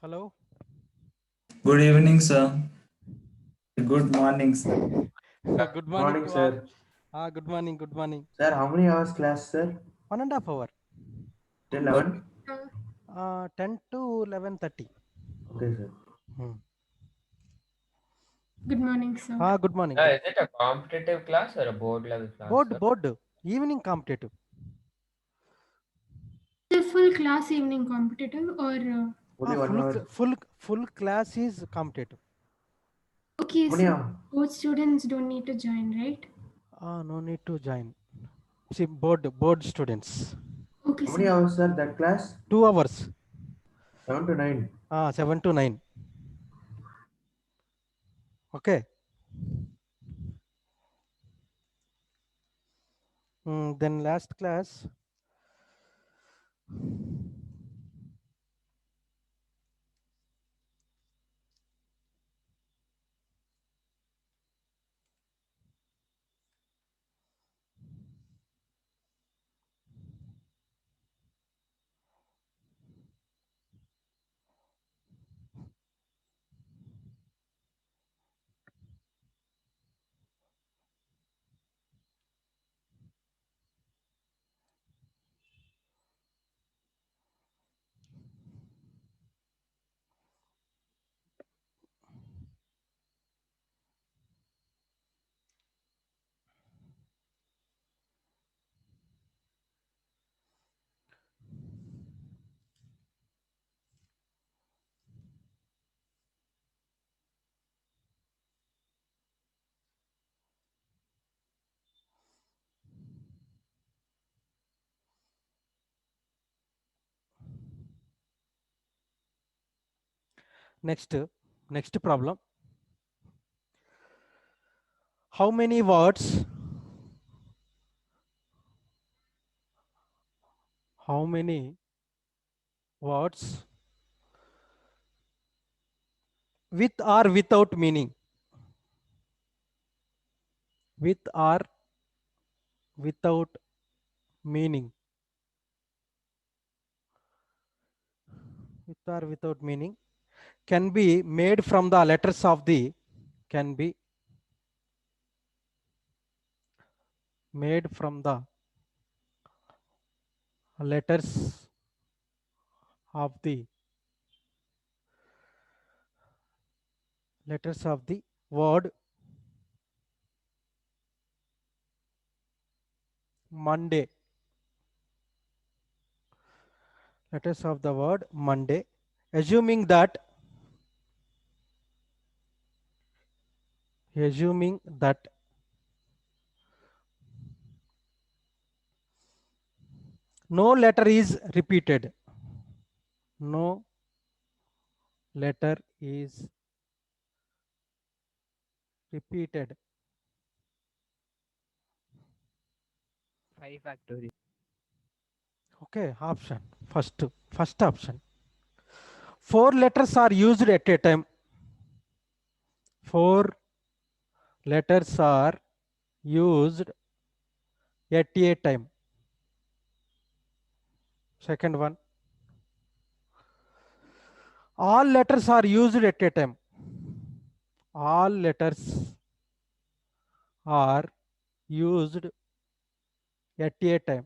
Hello. Good evening, sir. Good morning, sir. Good morning Morning, to all. sir. Good morning. Good morning. Sir, how many hours class, sir? 1.5 hour. Till But 11? 10 to 11:30. Okay, sir. Hmm. Good morning, sir. Good morning. Good. Is it a competitive class or a board level class, Board, sir? board. Evening competitive. The full class evening competitive or Only 1 hour. Full class is competitive. okay, How many so hours? both students don't need to join, right? No need to join. See, board students. Okay, How many sir. hours, sir, that class? 2 hours. 7 to 9. 7 to 9. Okay. Then last class. Next problem. How many words? How many words with or without meaning? With or without meaning? With or without meaning can be made from the letters of the can be made from the letters of the word Monday. Letters of the word Monday, assuming that no letter is repeated. No letter is repeated. 5 factorial. Okay, option. First option. 4 letters are used at a time. 4 letters are used at a time. Second one. All letters are used at a time. All letters are used at a time.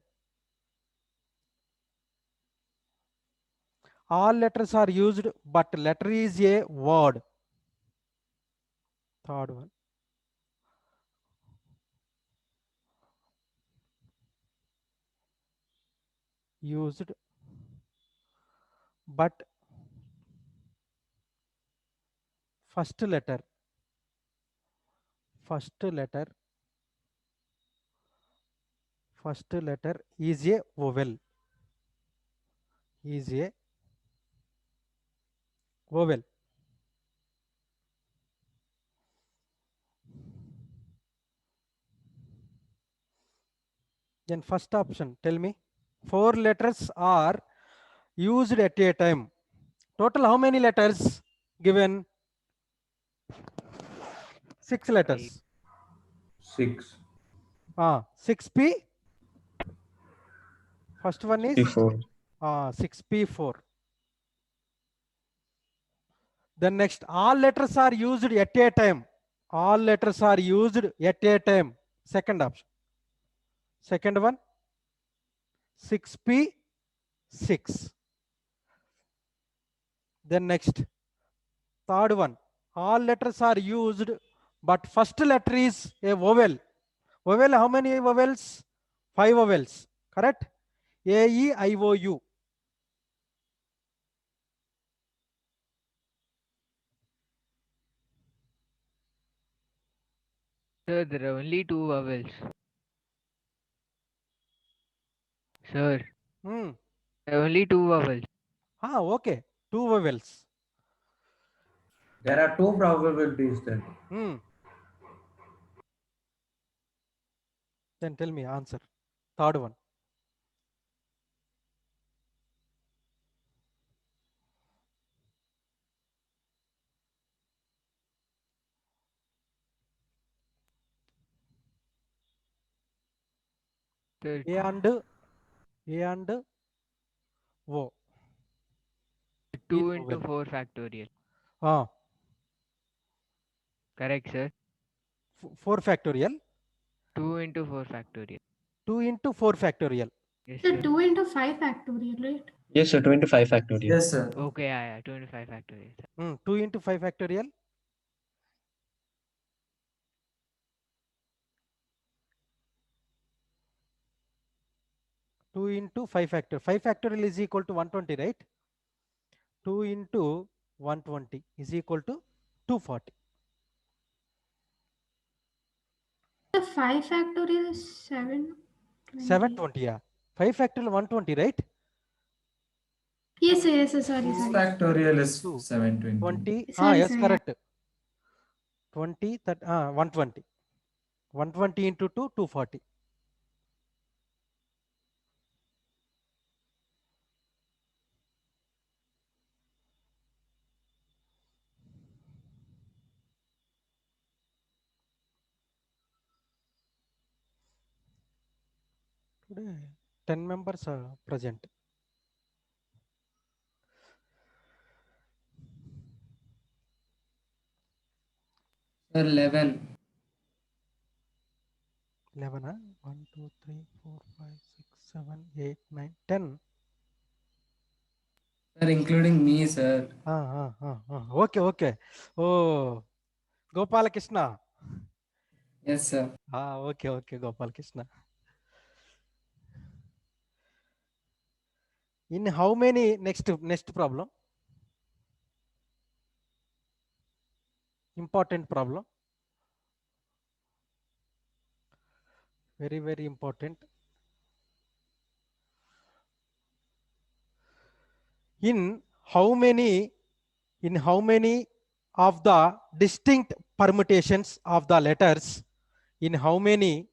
All letters are used, but letter is a word. Third one. Used, but first letter is a vowel. Is a vowel. Then first option, tell me. 4 letters are used at a time. Total how many letters given? 6 letters. 6. 6p. First one is before 6p4. Then next, all letters are used at a time. All letters are used at a time. Second option. Second one, 6p, 6. Then next, third one, all letters are used, but first letter is a vowel. Vowel, how many vowels? 5 vowels, correct? A, E, I, O, U. Sir, there are only two vowels. Sir, Hmm. there are only two vowels. Okay. 2 vowels. There are two probabilities then. Hmm. Then tell me answer. Third one. Sir, A and O. 2 Vowel. into 4 factorial. Ah, Correct, sir. 4 factorial. 2 into 4 factorial. 2 into 4 factorial. Yes, The sir. 2 into 5 factorial, right? Yes, sir. 25 factorial. Yes, sir. Okay, yeah, 25 factorial. Sir. 2 into 5 factorial. Two into 5 factorial. 5 factorial is equal to 120, right? 2 into 120 is equal to 240. The 5 factorial is 7. 720, yeah. 5 factorial 120, right? Yes, sir, yes, sir, sorry, 6 sorry. factorial is 2. 720. 20. Sorry, Yes, sir, yeah. correct. 20, that, 120. 120 into 2, 240. Today, 10 members are present. Sir, 11. 11, 1, 2, 3, 4, 5, 6, 7, 8, 9, 10. Sir, including me, sir. Okay, okay. Oh, Gopal Krishna. Yes, sir. Okay, okay, Gopal Krishna. In how many, next problem? Important problem. Very, very important. In how many of the distinct permutations of the letters, in how many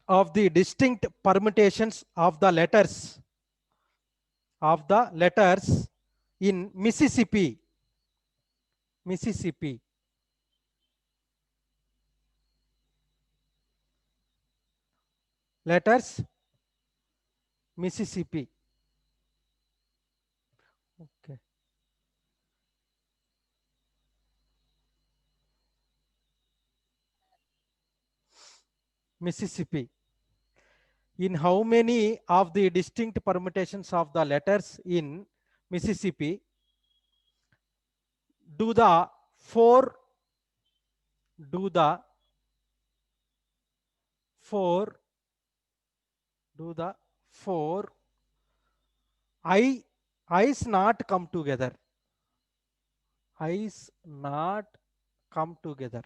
of the distinct permutations of the letters in Mississippi, letters Mississippi. Okay. Mississippi. In how many of the distinct permutations of the letters in Mississippi do the four I eyes not come together? Eyes not come together.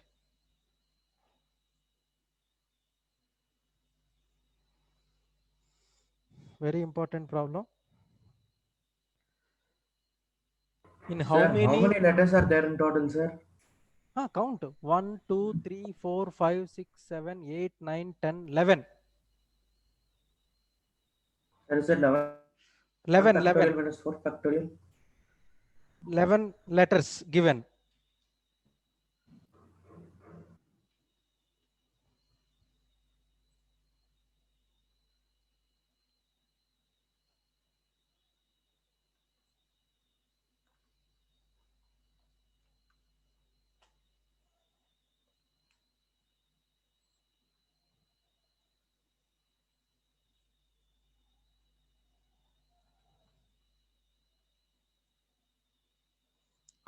Very important problem. In how Sir, how many? many letters are there in total, sir? Count 1, 2, 3, 4, 5, 6, 7, 8, 9, 10, 11. Sir, is it 11 11, factorial 11, minus 4 factorial? 11 letters given.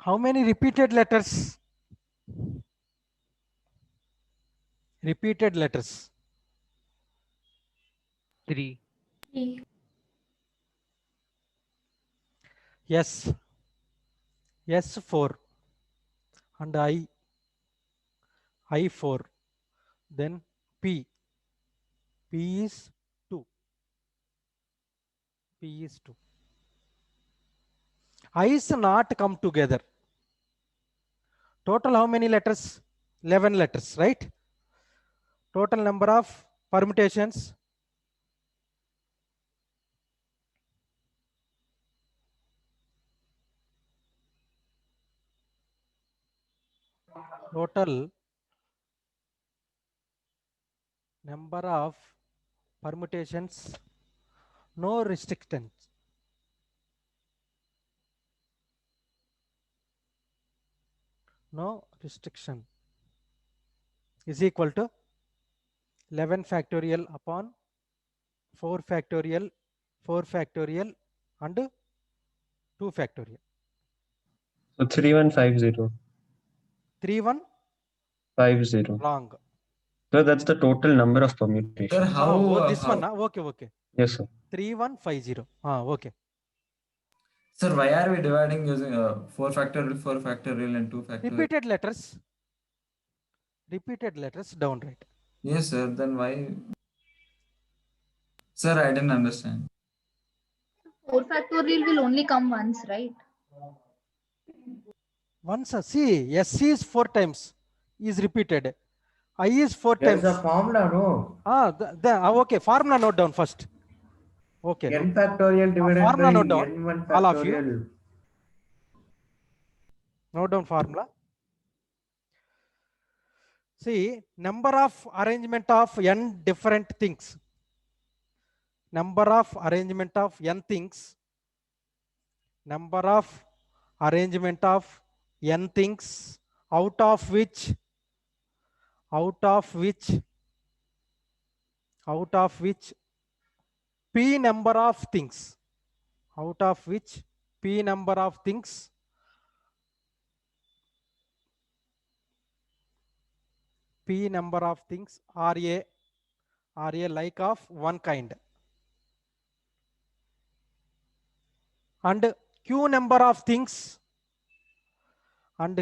How many repeated letters? Repeated letters. 3. 3. S. S4 and I4. Then P. P is 2. P is 2. I's not come together. Total how many letters? 11 letters, right? Total number of permutations. Total number of permutations, no restrictions. No restriction is equal to 11 factorial upon 4 factorial, 4 factorial and 2 factorial. So 3150. 31 wrong. So that's the total number of permutations. Sir, how? Oh, this how- one. Okay. Yes, sir. 3150. Okay. Sir, why are we dividing using 4 factorial, and 2 factorial? Repeated letters down right. Yes, sir. Then why? Sir, I didn't understand. 4 factorial will only come once, right? Once, see, S is 4 times is repeated. I is 4 There times. is a formula, no? Okay, formula note down first. Okay. N factorial divided formula by note down, N1 all of you. factorial. Note down formula. See, number of arrangement of n different things. Number of arrangement of n things. Number of arrangement of n things, out of which p number of things, out of which p number of things are a like of one kind, and q number of things are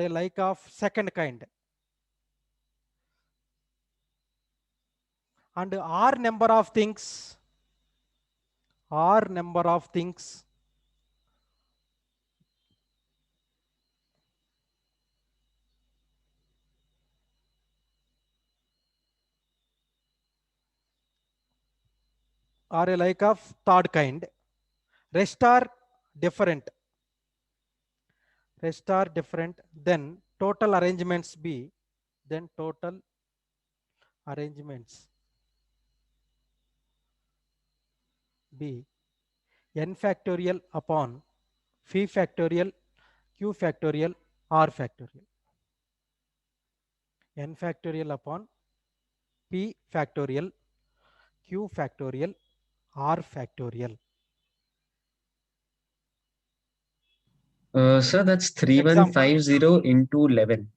a like of second kind, and r number of things are a like of third kind. Rest are different. Then total arrangements be n factorial upon phi factorial q factorial r factorial. N factorial upon p factorial q factorial r factorial. Sir, that's 3150 into 11.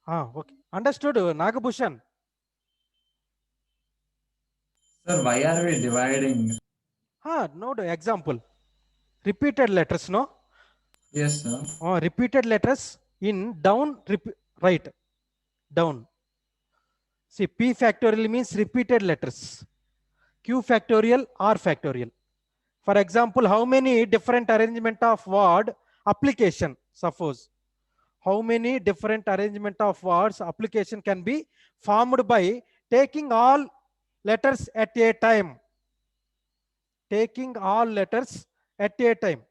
Okay. Understood, Nagabhushan? Sir, why are we dividing? No, example. Repeated letters, no? Yes, sir. Repeated letters in down, right, down. See, p factorial means repeated letters. Q factorial, R factorial. For example, how many different arrangement of word application, suppose. How many different arrangement of words application can be formed by taking all letters at a time. Taking all letters at a time.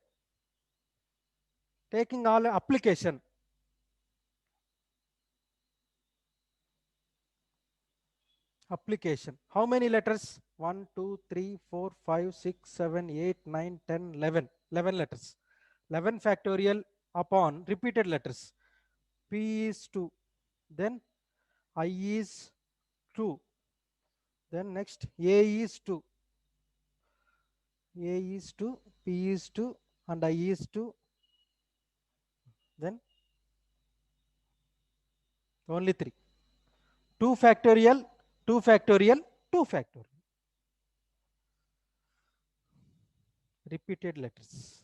Taking all application. Application. How many letters? 1, 2, 3, 4, 5, 6, 7, 8, 9, 10, 11. 11 letters. 11 factorial upon repeated letters. P is 2. Then I is 2. Then next A is 2. A is 2, P is 2, and I is 2. Then only 3. 2 factorial, 2 factorial, 2 factorial. Repeated letters.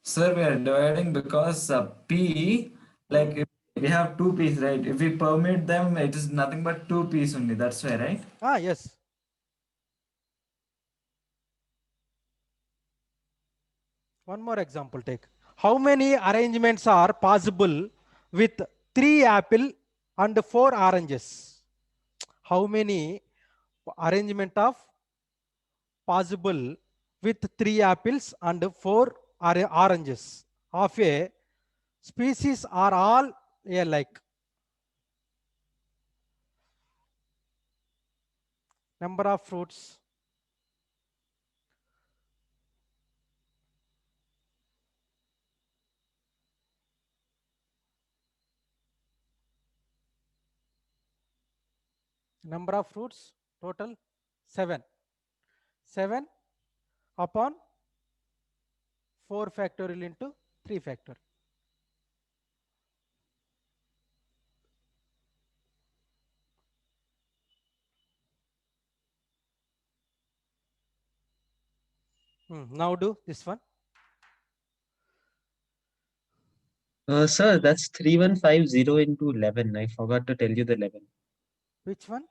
Sir, we are dividing because P, like if we have two P's, right? If we permit them, it is nothing but two P's only. That's why, right? Ah, yes. One more example take. How many arrangements are possible with 3 apple and 4 oranges? How many arrangement of possible with 3 apples and 4 oranges of a species are all alike? Number of fruits. Number of fruits total 7. 7 upon 4 factorial into 3 factorial. Now do this one. Sir, that's 3150 into 11. I forgot to tell you the 11. Which one?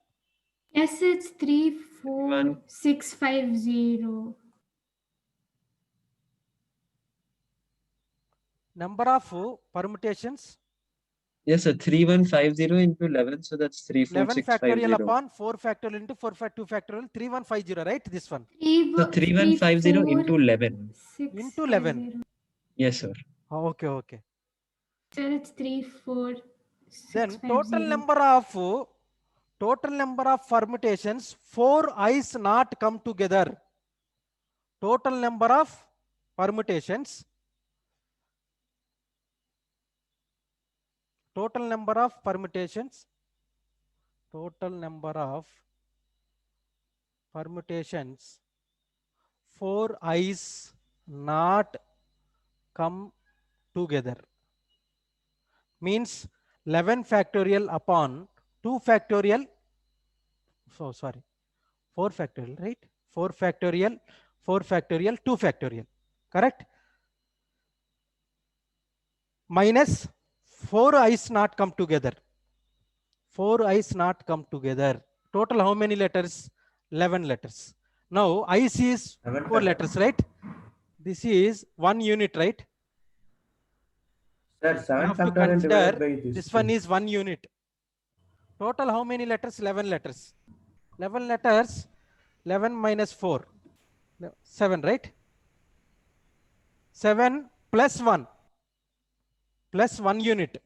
Yes, it's 34650. Number of permutations. Yes, sir. 3150 into 11. So that's 11 factorial 34650. upon 4 factorial into 4 2 factorial 3150, right? This one. So 3150 into 11. Into 11. Yes, sir. Okay, okay. Sir, it's 34650. Then total number of permutations, 4 i's not come together. Total number of permutations. Total number of permutations. Total number of permutations. 4 i's not come together. Means 11 factorial upon 2 factorial. So sorry, 4 factorial, right? 4 factorial, 4 factorial, 2 factorial, correct? Minus 4 i's not come together. 4 i's not come together. Total how many letters? 11 letters. Now i's is 4 letters, right? This is 1 unit, right? Sir, You 7 have to factorial divided by consider this one is 1 unit. Total how many letters? 11 letters. 11 letters, 11 minus 4, 7, right? 7 plus 1 unit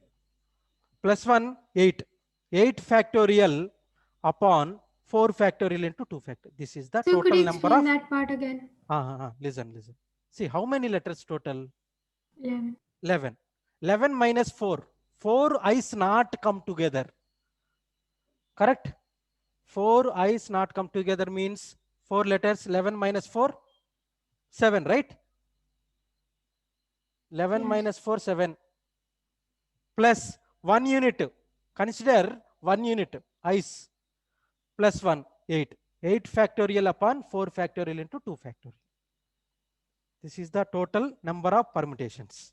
plus 1, 8. 8 factorial upon 4 factorial into 2 factorial. This is the So could total you number explain of. that part again? Listen. See how many letters total? 11. 11. 11 minus 4. 4 i's not come together. Correct? 4 i's not come together means 4 letters. 11 minus 4, 7, right? 11 Yes. minus 4, 7. Plus 1 unit. Consider 1 unit. I's plus 1, 8. 8 factorial upon 4 factorial into 2 factorial. This is the total number of permutations.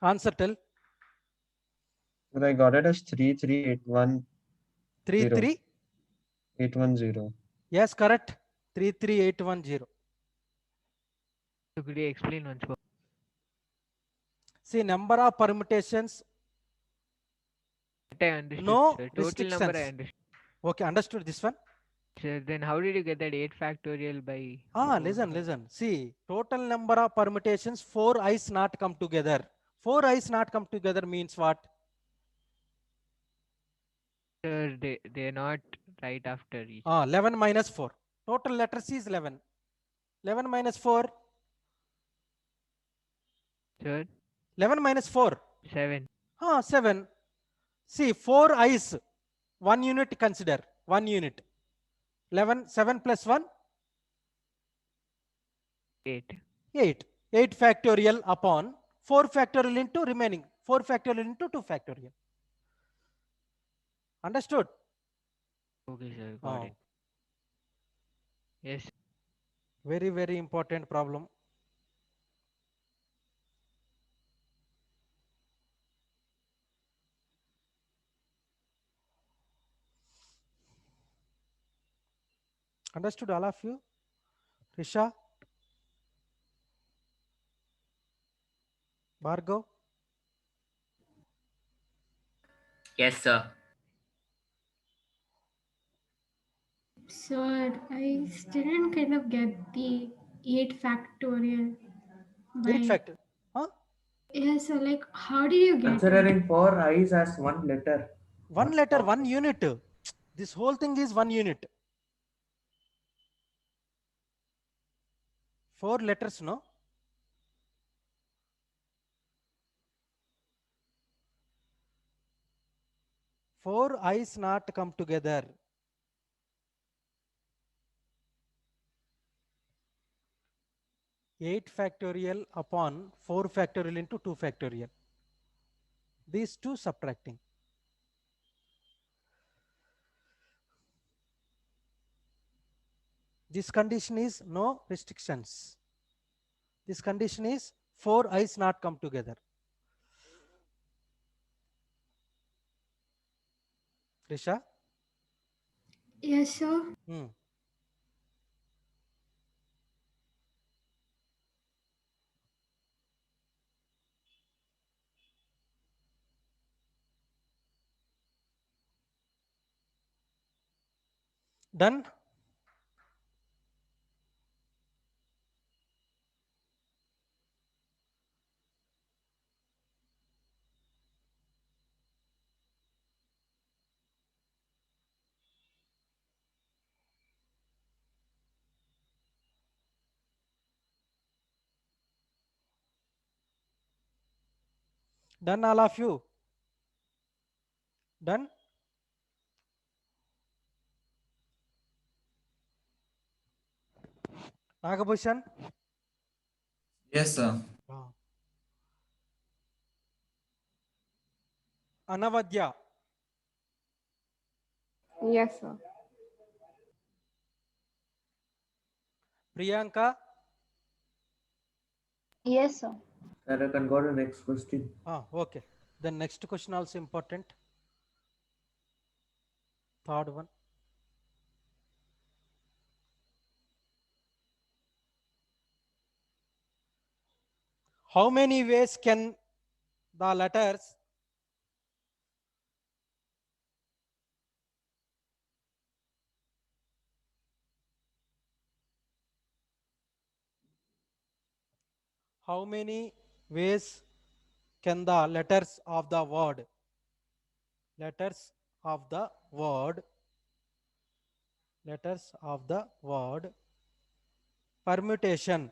Answer tell. But I got it as 33810. 33810. Yes, correct. 33810. So could you explain once more? See, number of permutations. That I understood. No Sir. Total number I restrictions. understood. Okay, understood this one? Sir, then how did you get that 8 factorial by? Listen. See, total number of permutations, 4 i's not come together. 4 i's not come together means what? Sir, they're not right after each. 11 minus 4. Total letters is 11. 11 minus 4. Sir, 11 minus 4. 7. 7. See, 4 i's, 1 unit consider, 1 unit. 11, 7 plus 1, 8. 8. 8 factorial upon 4 factorial into remaining, 4 factorial into 2 factorial. Understood? Okay, sir. Got Oh, it. Yes. very, very important problem. Understood, all of you? Risha? Bhargav? Yes, sir. Sir, I still didn't kind of get the 8 factorial. 8 By factor. Huh? yeah, so like how did you get it? Considering 4 i's as 1 letter. 1 letter, 1 unit. This whole thing is 1 unit. 4 letters, no? Four i's not come together. Eight factorial upon 4 factorial into 2 factorial. These two subtracting. This condition is no restrictions. This condition is 4 i's not come together. Risha? Yes, sir. Hmm. Done? Done, all of you? Done? Nagabhushan? Yes, sir. Anavadya? Yes, sir. Priyanka? Yes, sir. Sir, I can go to the next question. Okay. The next question also important. Third one. How many ways can the letters how many ways can the letters of the word letters of the word letters of the word permutation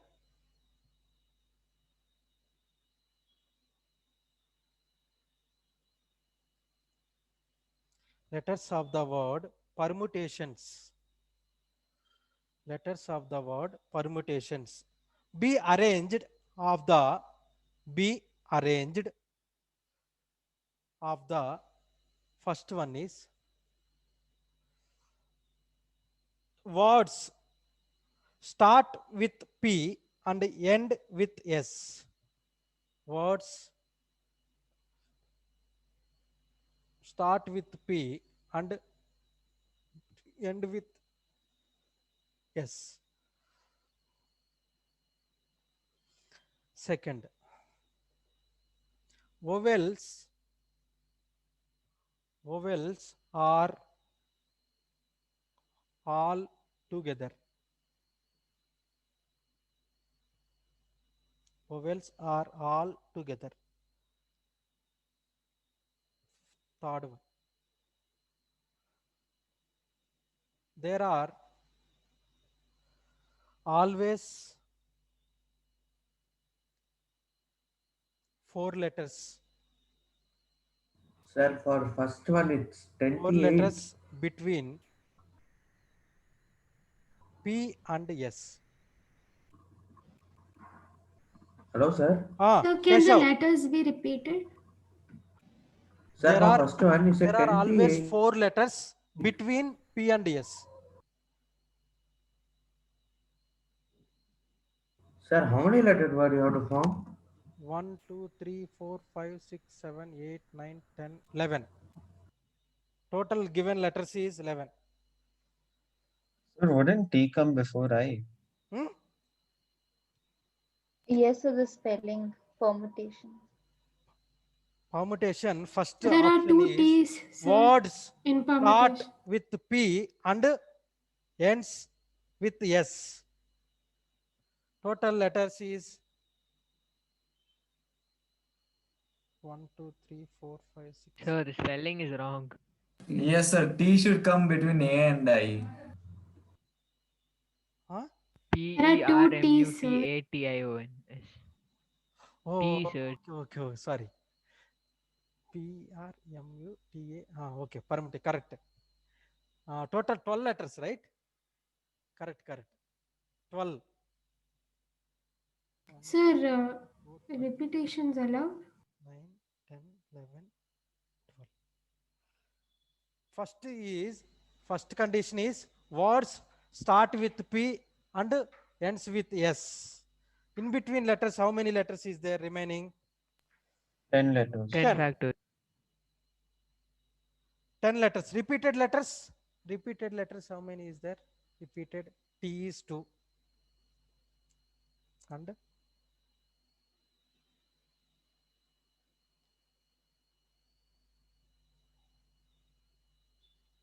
letters of the word permutations letters of the word permutations be arranged of the be arranged of the first one is words start with P and end with S. Words start with P and end with S. Second, vowels are all together. Vowels are all together. Third one. There are always 4 letters Sir, for first one it's 4 28. letters between P and S. Hello, sir. So can the Keshav, letters be repeated? Sir, there for are first one you said there are always 28. 4 letters between P and S. Sir, how many letters were you have to form? 1, 2, 3, 4, 5, 6, 7, 8, 9, 10, 11. Total given letters is 11. Sir, wouldn't T come before I? Hmm? Yes, so the spelling permutation. Permutation, first There are option 2 is T's, sir, words in start permutation. with P and ends with S. Total letters is 1, 2, 3, 4, 5, 6. Sir, the spelling is wrong. Yes, sir. T should come between A and I. Huh? There are 2 T's, sir. PERMUTATION. Oh, P, sir. okay, sorry. PRMUTA. Okay, permutation, correct. Total 12 letters, right? Correct. 12. Sir, repetitions allowed? 9, 10, 11, 12. First condition is words start with P and ends with S. In between letters, how many letters is there remaining? 10 letters. 10 10. factor. 10 letters. Repeated letters, how many is there? Repeated, T is 2. And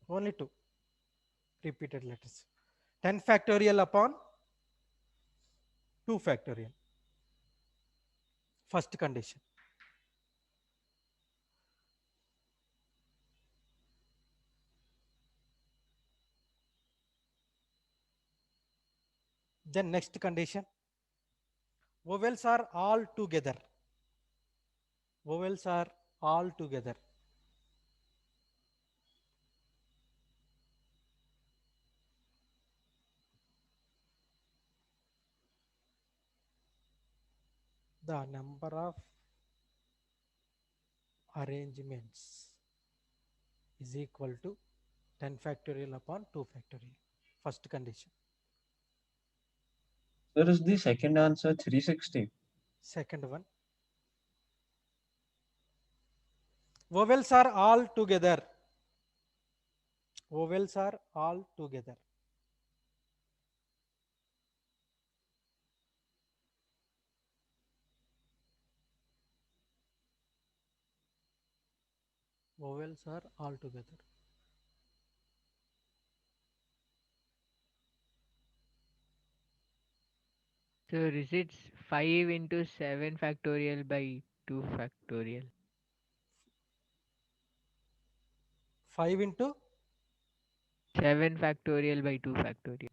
only 2 repeated letters. 10 factorial upon 2 factorial. First condition. Then next condition. Vowels are all together. Vowels are all together. The number of arrangements is equal to 10 factorial upon 2 factorial. First condition. Sir, is the second answer 360? Second one. Vowels are all together. Vowels are all together. Vowels are all together. Sir, is it 5 into 7 factorial by 2 factorial? 5 into 7 factorial by 2 factorial.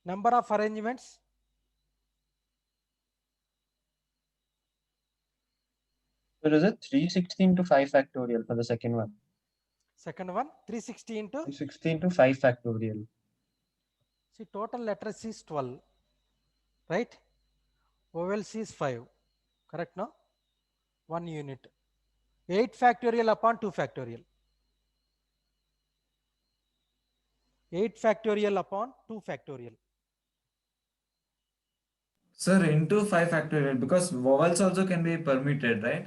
number of arrangements. Sir, is it 360 into 5 factorial for the second one? Second one, 360 into, 360 into 5 factorial. see, total letters is 12, right? Vowels is 5, correct, no? 1 unit. 8 factorial upon 2 factorial. 8 factorial upon 2 factorial. Sir, into 5 factorial because vowels also can be permuted, right?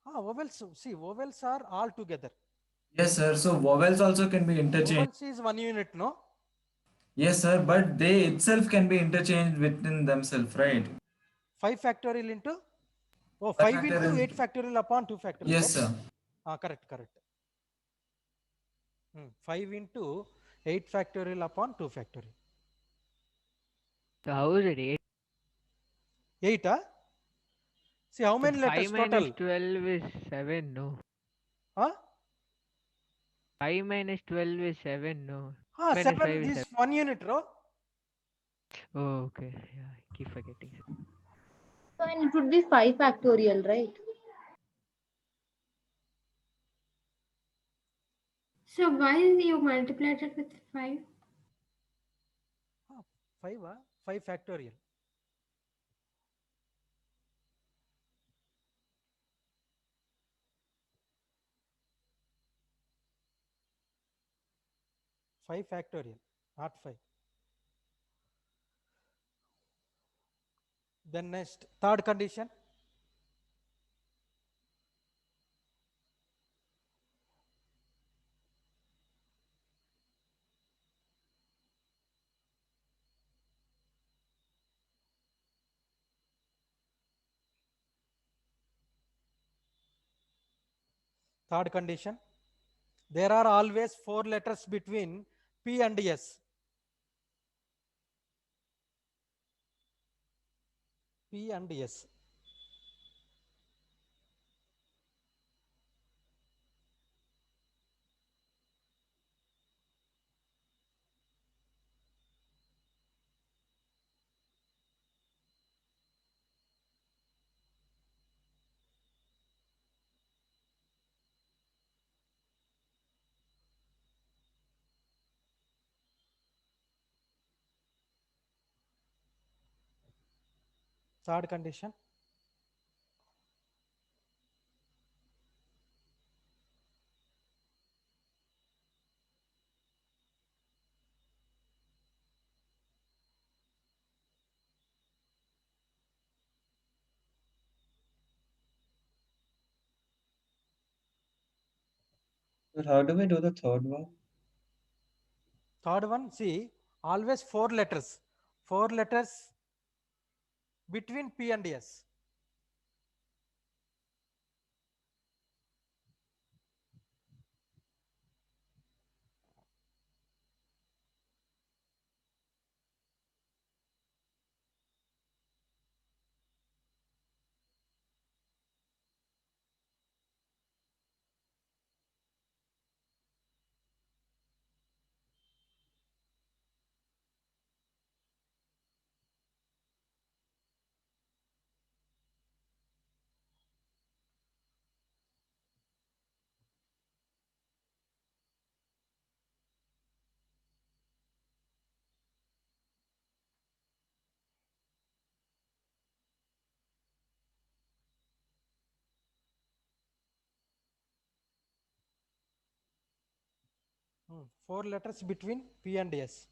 Vowels, see, vowels are all together. Yes, sir. So vowels also can be interchanged. Vowels is 1 unit, no? Yes, sir. But they itself can be interchanged within themselves, right? 5 factorial into, 5 5 into factorial. 8 factorial upon 2 factorial. Yes, right? sir. Correct. 5 into 8 factorial upon 2 factorial. So how is it 8? 8, see, how So many 5 letters minus total? 12 is 7, no. Huh? 5 minus 12 is 7, no. Minus 7 5 is is 7. 1 unit, bro. Oh, okay. Yeah, I keep forgetting. So fine. It would be 5 factorial, right? So why you multiplied it with 5? 5 5 factorial. Five factorial, not 5. Then next, third condition. Third condition. There are always 4 letters between P and S. P and S. Third condition. Sir, how do we do the third one? Third one, see, always 4 letters. 4 letters between P and S. Four letters between P and S.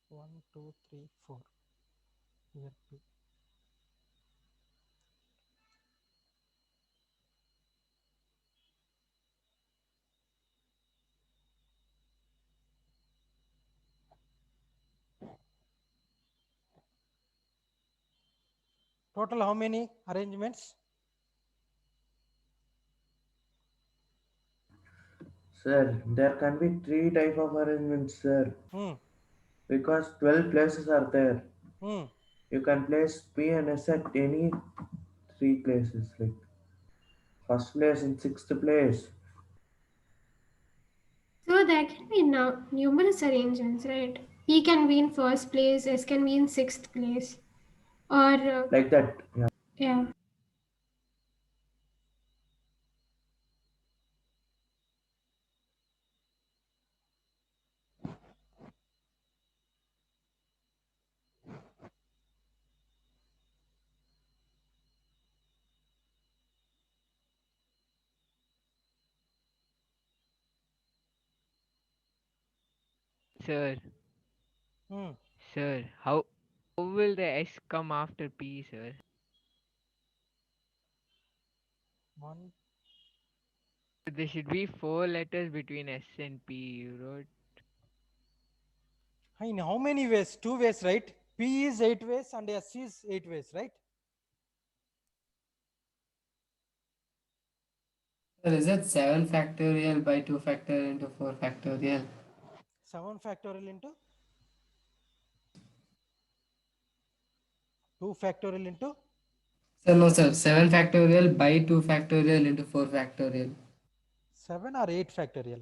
One, two, three, four. Here P. Total how many arrangements? Sir, there can be 3 type of arrangements, sir. Hmm. Because 12 places are there. Hmm. You can place P and S at any 3 places, like first place and sixth place. So there can be now numerous arrangements, right? P can be in first place, S can be in sixth place, or Like that. Yeah. yeah. Sir, Hmm. sir, how will the S come after P, sir? One. There should be 4 letters between S and P, you wrote. In how many ways? 2 ways, right? P is 8 ways and S is 8 ways, right? Sir, is it 7 factorial by 2 factorial into 4 factorial? 7 factorial into 2 factorial into Sir, no, sir. 7 factorial by 2 factorial into 4 factorial. 7 or 8 factorial?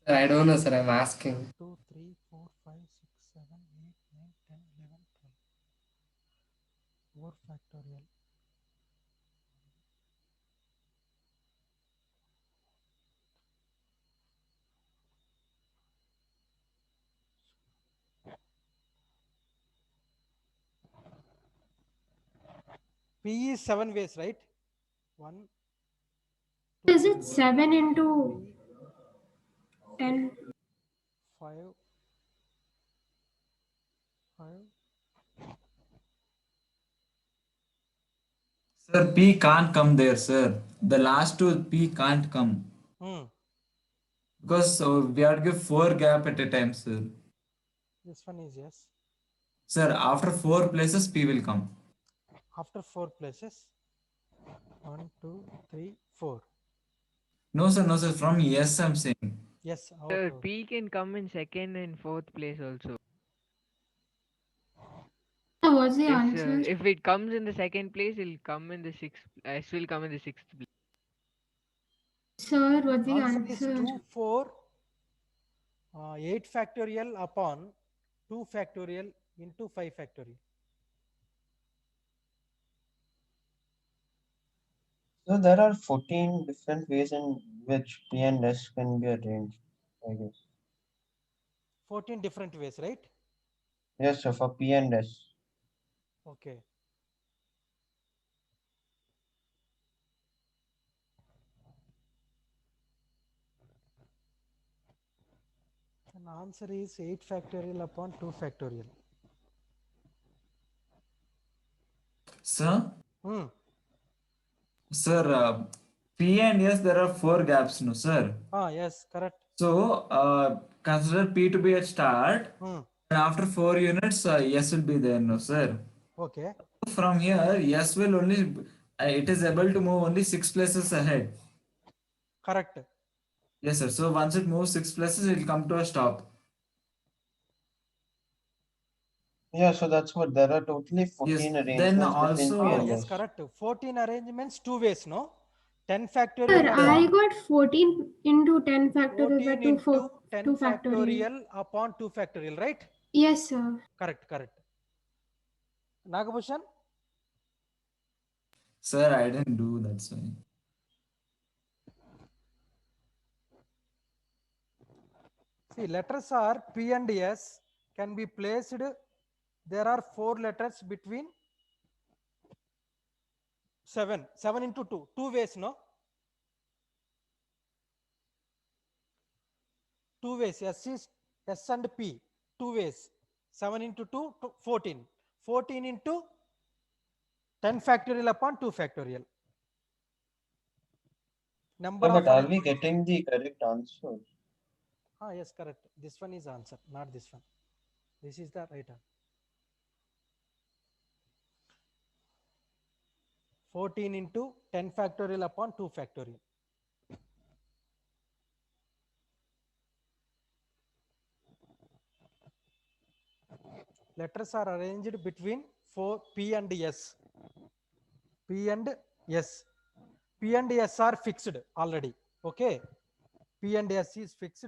Sir, I don't know, sir. I'm asking. 2, 3, 4, 5, 6, 7, 8, 9, 10, 11, 12. 4 factorial. P is 7 ways, right? 1, Is it 7 into 3, 10? 5, 5. Sir, P can't come there, sir. The last two P can't come. Because we have to give 4 gap at a time, sir. This one is yes. Sir, after 4 places, P will come. After 4 places. 1, 2, 3, 4. No, sir, no, sir. From yes, I'm saying. Yes. Sir, Out. P can come in second and fourth place also. So what's the Yes, answer? if it comes in the second place, it'll come in the sixth. S will come in the sixth place. Sir, what's the Answer is answer? 2, 4, 8 factorial upon 2 factorial into 5 factorial. So there are 14 different ways in which P and S can be arranged, I guess. 14 different ways, right? Yes, sir, for P and S. Okay. And answer is 8 factorial upon 2 factorial. Sir? Sir, P and S, there are 4 gaps, no, sir. Yes, correct. So, consider P to be at start. And after 4 units, S will be there, no, sir. Okay. From here, S will only, it is able to move only 6 places ahead. Correct. Yes, sir. So, once it moves 6 places, it will come to a stop. Yeah, so that's what there are totally 14 Yes, then arrangements between P also- and Yes, S. correct. 14 arrangements, 2 ways, no? 10 Sir, factorial I upon got 14 into 10 factorial by 14 2, into 10 2 factorial. factorial upon 2 factorial, right? Yes, sir. Correct, correct. Nagabhushan? Sir, I didn't do that, sir. See, letters are P and S can be placed. There are 4 letters between 7. 7 into 2. 2 ways, no? 2 ways. S is S and P. 2 ways. 7 into 2, 14. 14 into 10 factorial upon 2 factorial. Number No, of but are we getting the correct answer? Yes, correct. This one is answer, not this one. This is the right answer. 14 into 10 factorial upon 2 factorial. Letters are arranged between 4 P and S. P and S. P and S are fixed already. Okay. P and S is fixed.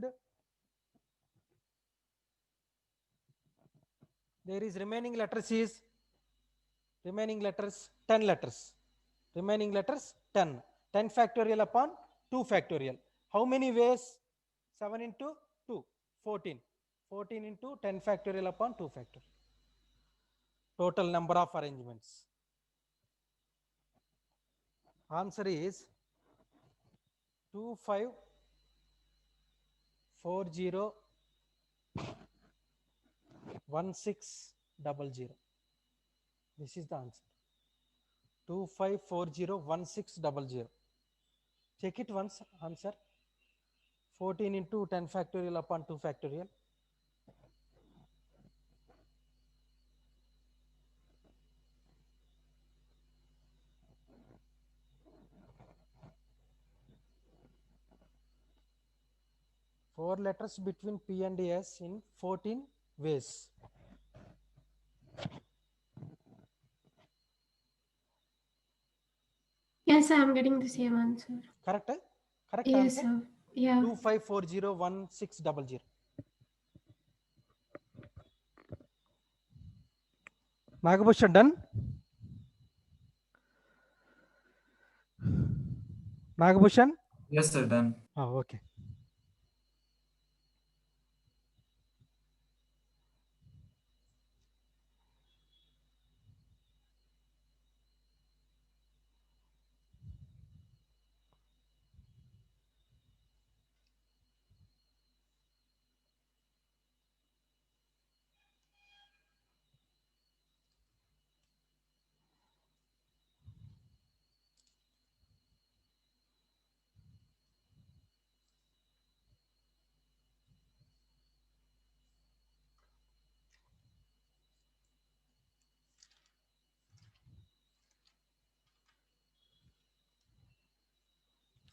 There is remaining letters 10 letters. Remaining letters 10. 10 factorial upon 2 factorial. How many ways? 7 into 2, 14. 14 into 10 factorial upon 2 factorial. Total number of arrangements. Answer is 25401600. This is the answer. 25401600. Check it once. Answer 14 into 10 factorial upon 2 factorial. Four letters between P and S in 14 ways. Yes, I'm getting the same answer. Correct? Correct Yes, answer? sir. Yeah. 25401600. Nagabhushan done? Nagabhushan? Yes, sir, done. Oh, okay.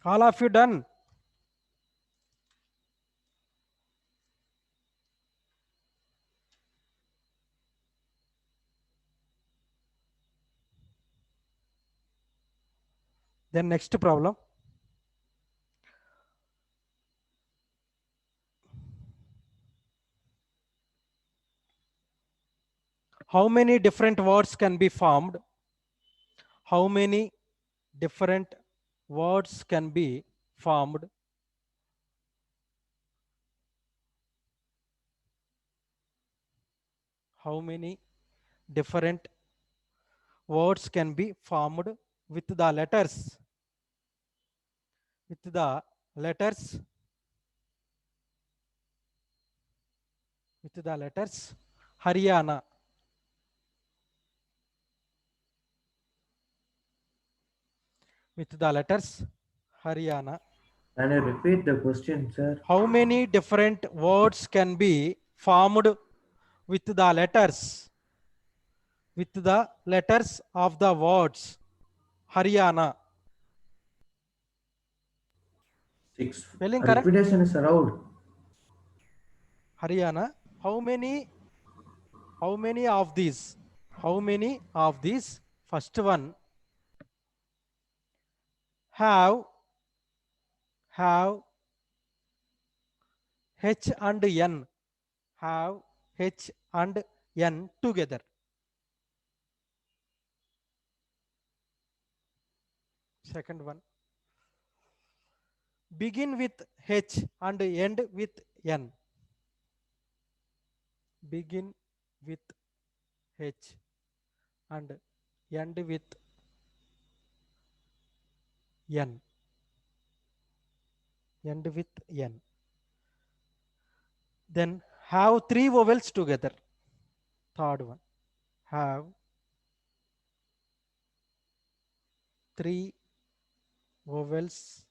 All of you done? Then next problem. How many different words can be formed? How many different words can be formed? How many different words can be formed with the letters? With the letters? With the letters Haryana. With the letters Haryana. Can you repeat the question, sir? How many different words can be formed with the letters? With the letters of the words Haryana. 6. Spelling correct? Repetition is allowed. Haryana. How many of these? How many of these? First one have H and N. Have H and N together. Second one. Begin with H and end with N. Begin with H and end with N. End with N. Then have three vowels together. Third one. Have three vowels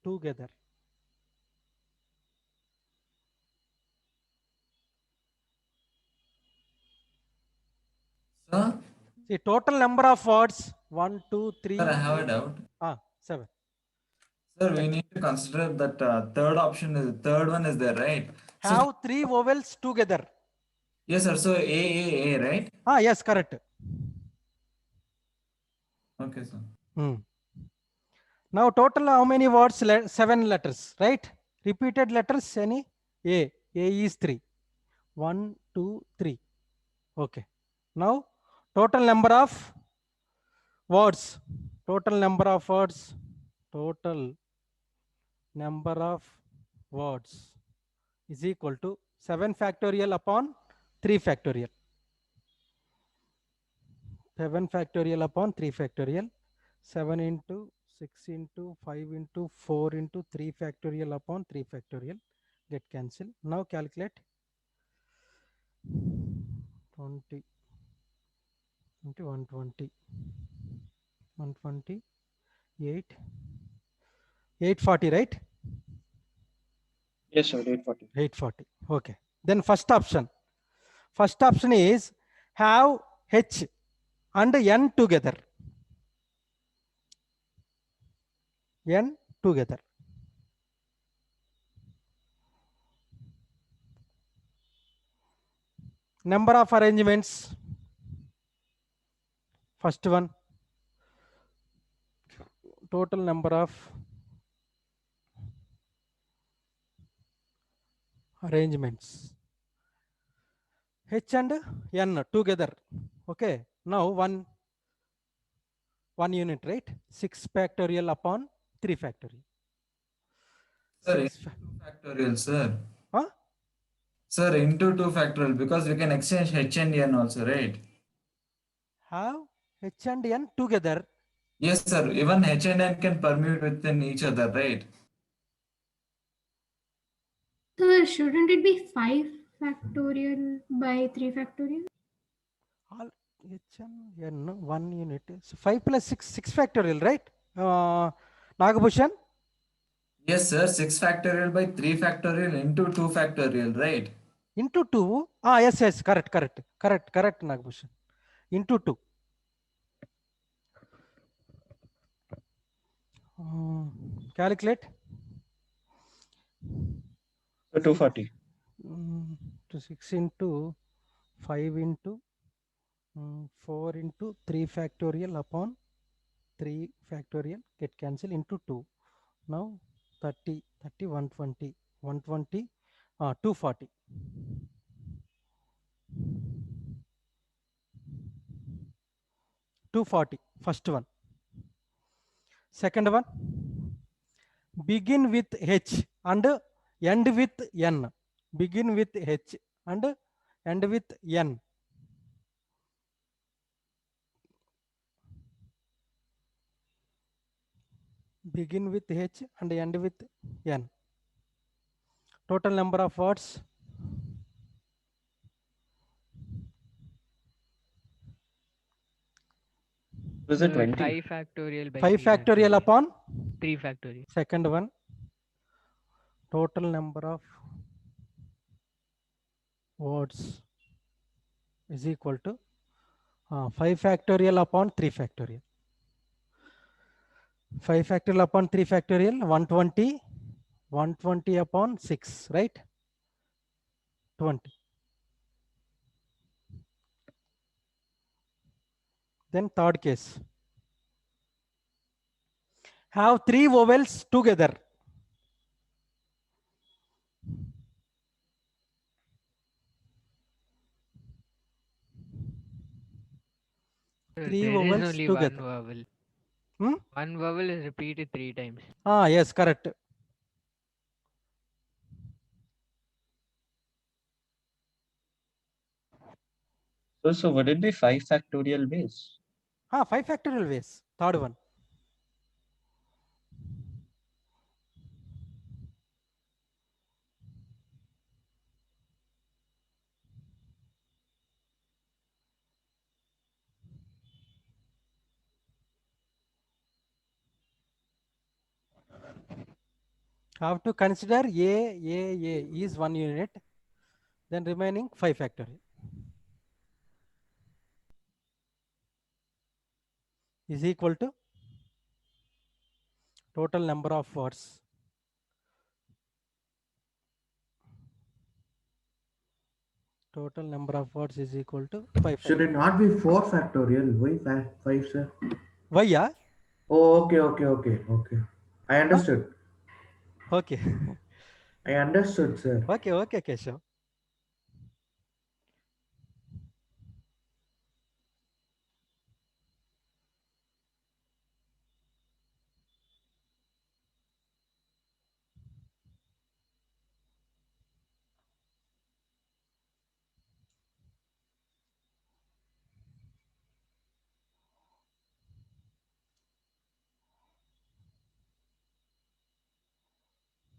together. Sir, See, total number of words 1, 2, 3, sir, I have a doubt. 7. Sir, we need to consider that third one is there, right? So Have three vowels together. yes, sir. So A, right? Yes, correct. Okay, sir. Now total how many words? 7 letters, right? Repeated letters any? A is 3. 1, 2, 3. Okay. Now total number of words. Total number of words. Total number of words is equal to 7 factorial upon 3 factorial. 7 factorial upon 3 factorial. 7 into 6 into 5 into 4 into 3 factorial upon 3 factorial. Get cancelled. Now calculate 20 into 120. 128. 840, right? Yes, sir. 840. 840. Okay. Then first option. First option is have H and N together. N together. Number of arrangements. First one. total number of arrangements h and n together. Okay, now one unit, right? 6 factorial upon 3 factorial. Sir, 6 into 2 factorial, sir. huh? Sir, into 2 factorial because we can exchange h and n also, right? Have h and n together. Yes, sir. Even h and n can permute within each other, right? So shouldn't it be 5 factorial by 3 factorial? All h and n 1 unit is 5 plus 6 factorial, right? Nagabhushan? Yes, sir. 6 factorial by 3 factorial into 2 factorial, right? Into 2. Yes, correct, Nagabhushan. Into 2. Calculate. So 240. To 6 into 5 into 4 into 3 factorial upon 3 factorial get cancelled into 2. Now 30, 120, 120, 240. First one. Second one, begin with h and end with n. Begin with h and end with n. Begin with h and end with n. Total number of words. Was it 20? 5 factorial by 5 3 factorial upon 3 factorial. second one. Total number of words is equal to 5 factorial upon 3 factorial. 5 factorial upon 3 factorial, 120. 120 upon 6, right? 20. Then third case. Have 3 vowels together. Three There is vowels only together. one vowel. Hmm? One vowel is repeated 3 times. Yes, correct. So would it be 5 factorial ways? 5 factorial ways. Third one. Have to consider A is 1 unit. Then remaining 5 factorial is equal to total number of words. Total number of words is equal to 5 Should factorial. it not be 4 factorial? Why 5, sir? Why? Yeah? Oh, okay. I understood. Okay. I understood, sir. Okay, Keshav.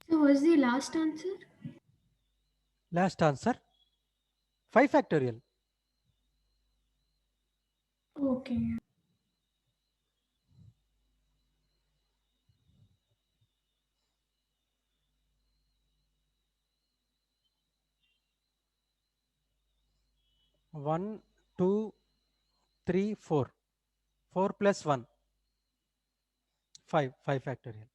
So what's the last answer? Last answer 5 factorial. Okay. One, two, three, 4. 4 plus 1. 5 factorial.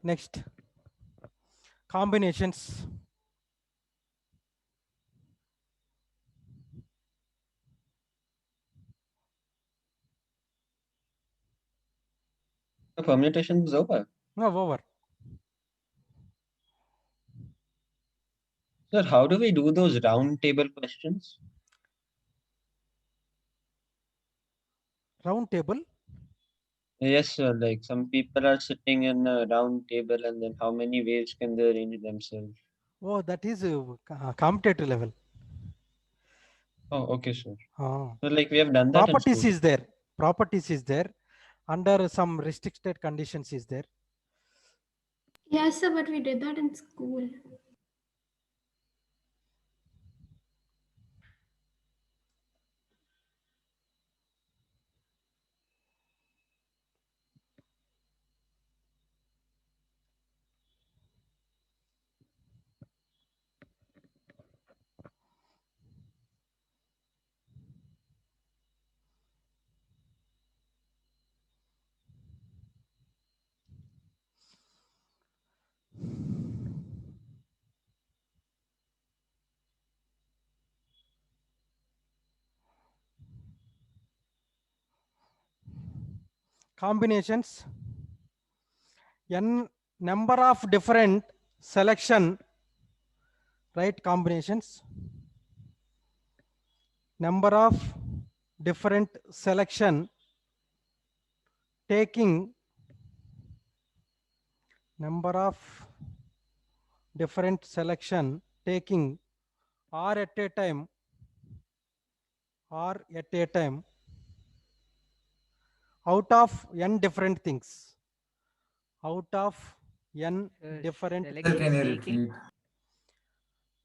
Next, combinations. The permutation is over. No, over. Sir, how do we do those round table questions? Round table. Yes, sir. Like some people are sitting in a round table, and then how many waves can they arrange themselves? Oh, that is commutator level. Oh, okay, sir. Ah. So like we have done that in Properties school. is there. Properties is there. Under some restricted conditions is there. Yes, sir, but we did that in school. Combinations. N number of different selection, right? Combinations. Number of different selection taking number of different selection taking or at a time or at a time out of n different things, out of n different Sir, Selection can you taking. repeat?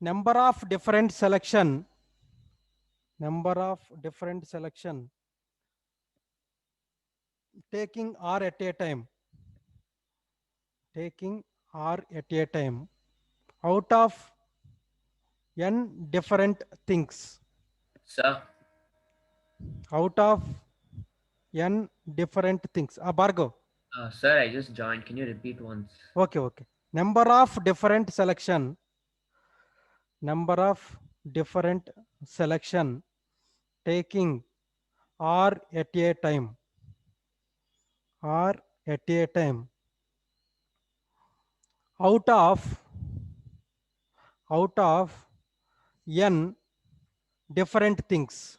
number of different selection, number of different selection taking or at a time, taking or at a time out of n different things, Sir. out of n different things. Bargo. Sir, I just joined. Can you repeat once? Okay, okay. Number of different selection, number of different selection taking or at a time, or at a time out of n different things,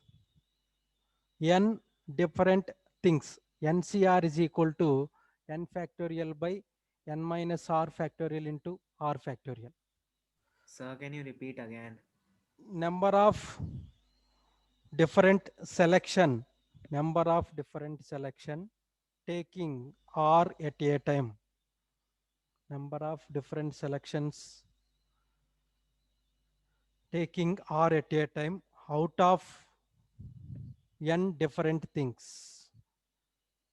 n different things. NCR is equal to n factorial by n minus r factorial into r factorial. Sir, can you repeat again? Number of different selection, number of different selection taking r at a time, number of different selections taking r at a time out of n different things,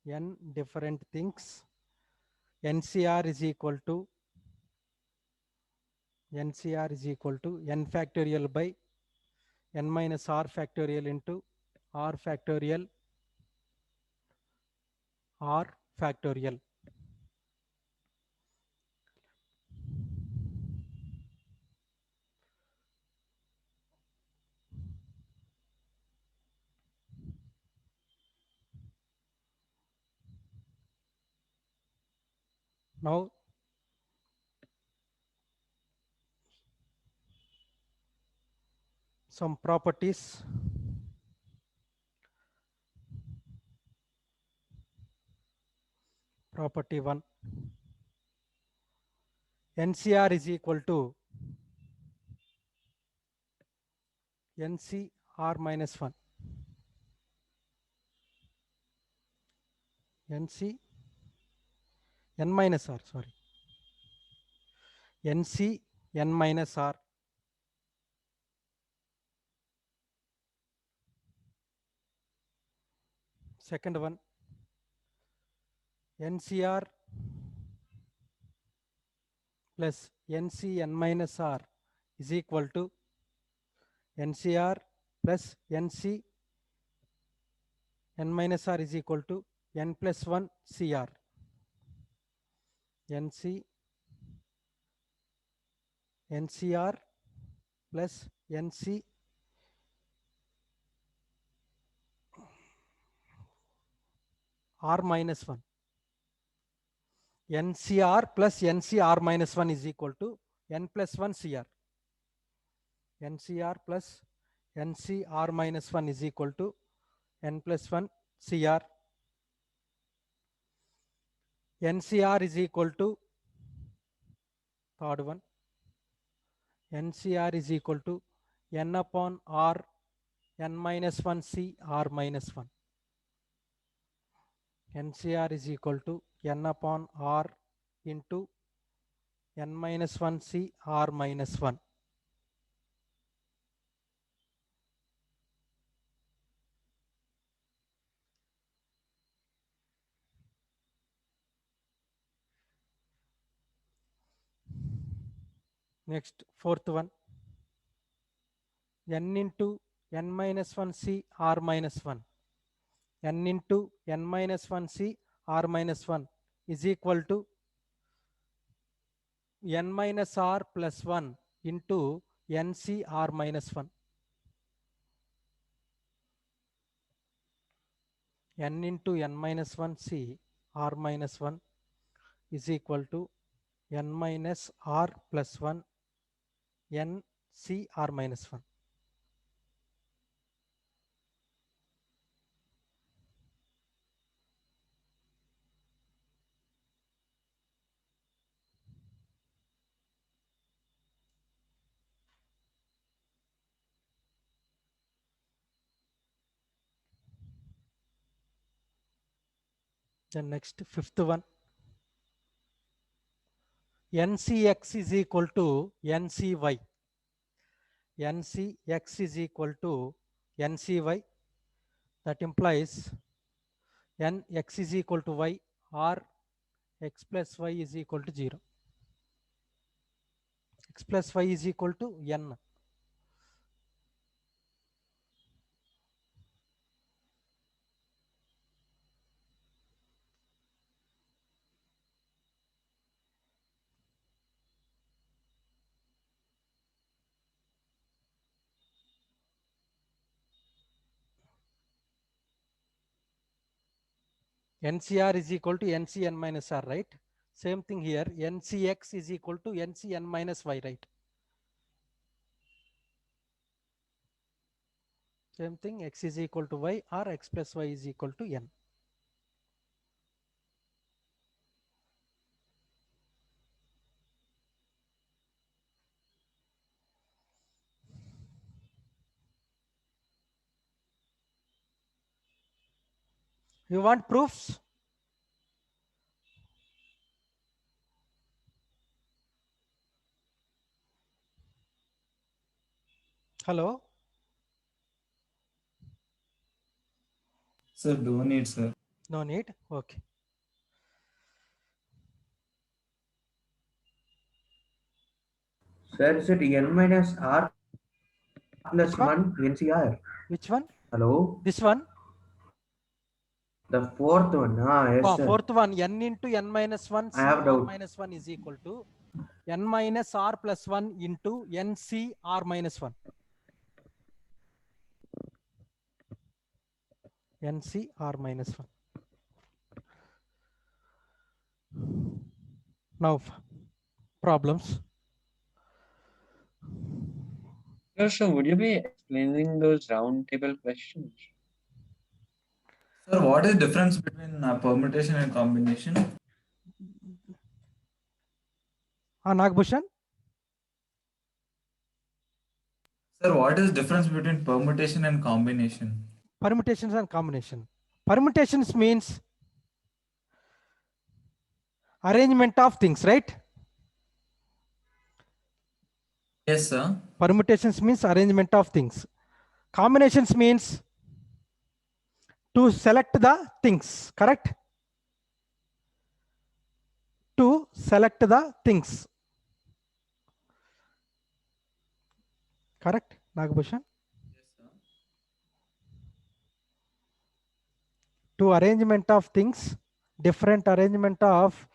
n different things. NCR is equal to n factorial by n minus r factorial into r factorial r factorial. Now some properties. Property 1, NCR is equal to NCR minus 1, NC n minus r, sorry, NC n minus r. Second one, NCR plus NC n minus r is equal to NCR plus NC n minus r is equal to n plus 1 CR. NC NCR plus NC R minus 1. NCR plus NCR minus 1 is equal to N plus 1 CR. NCR plus NCR minus 1 is equal to N plus 1 CR. NCR is equal to third one. NCR is equal to N upon R N minus 1 C R minus 1. NCR is equal to N upon R into N minus 1 C R minus 1. Next, fourth one. N into N minus 1 C R minus 1. N into N minus 1 C R minus 1 is equal to N minus R plus 1 into NC R minus 1. N into N minus 1 C R minus 1 is equal to N minus R plus 1 N C R minus 1. Then next, fifth one. NCX is equal to NCY. NCX is equal to NCY. That implies Nx is equal to Y or X plus Y is equal to 0. X plus Y is equal to N. NCR is equal to NCN minus R, right? Same thing here. NCX is equal to NCN minus Y, right? Same thing. X is equal to Y or X plus Y is equal to N. You want proofs? Hello? Sir, don't need, sir. No need. Okay. Sir, is it N minus R plus Which one? 1 NCR? Which one? Hello? This one? The fourth one. Yes, sir. Fourth one. N into N minus 1 C I have R doubt. minus 1 is equal to N minus R plus 1 into NC R minus 1. NC R minus 1. Now, problems. So would you be explaining those round table questions? Sir, what is the difference between permutation and combination? Nagbhushan? Sir, what is the difference between permutation and combination? Permutations and combination. Permutations means arrangement of things, right? Yes, sir. Permutations means arrangement of things. Combinations means to select the things, correct? To select the things. Correct, Nagbhushan? Yes, sir. To arrangement of things, different arrangement of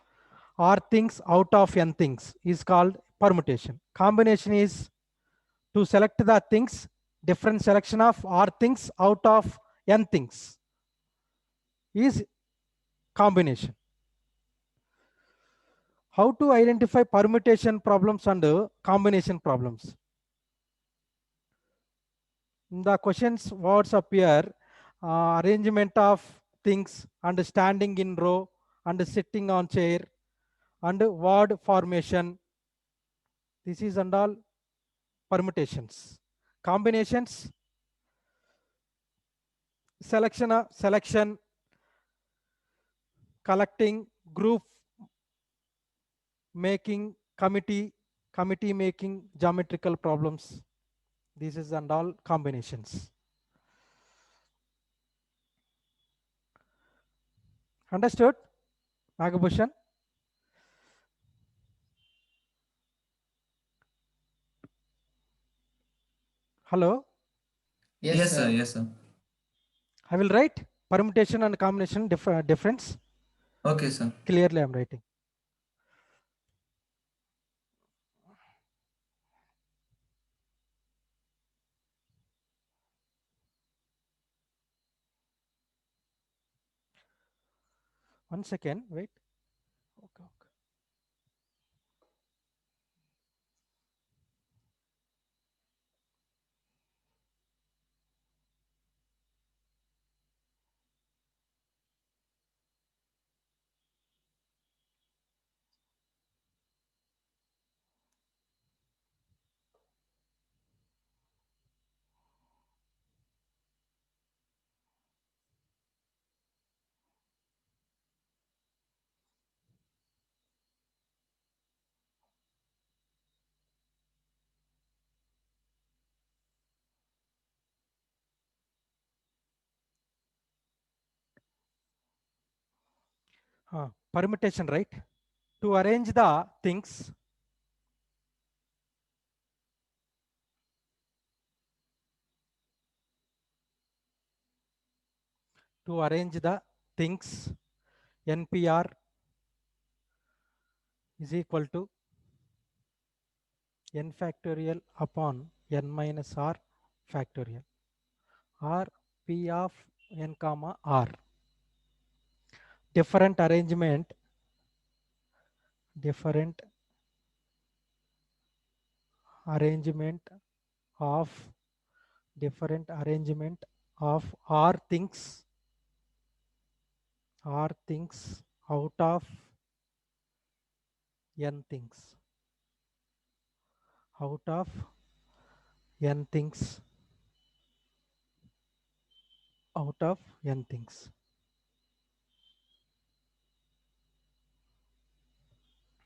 R things out of N things is called permutation. Combination is to select the things, different selection of r things out of n things is combination. How to identify permutation problems and combination problems? In the questions words appear arrangement of things and standing in row and sitting on chair and word formation. This is and all permutations. Combinations, selection, collecting, group making, committee making, geometrical problems. This is and all combinations. Understood, Nagabhushan? Hello? Yes, sir. Yes, sir. I will write permutation and combination difference. Okay, sir. Clearly, I'm writing. One second, wait. Okay. Permutation, right? To arrange the things, NPR is equal to n factorial upon n minus r factorial, or p of n comma r. Different arrangement of r things out of n things,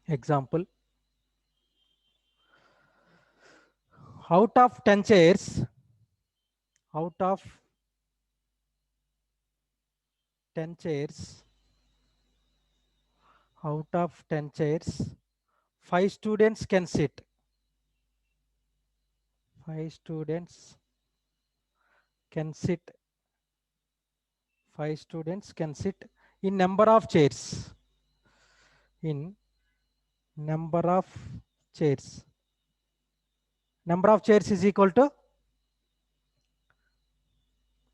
Example, out of 10 chairs, 5 students can sit. 5 students can sit in number of chairs. Number of chairs is equal to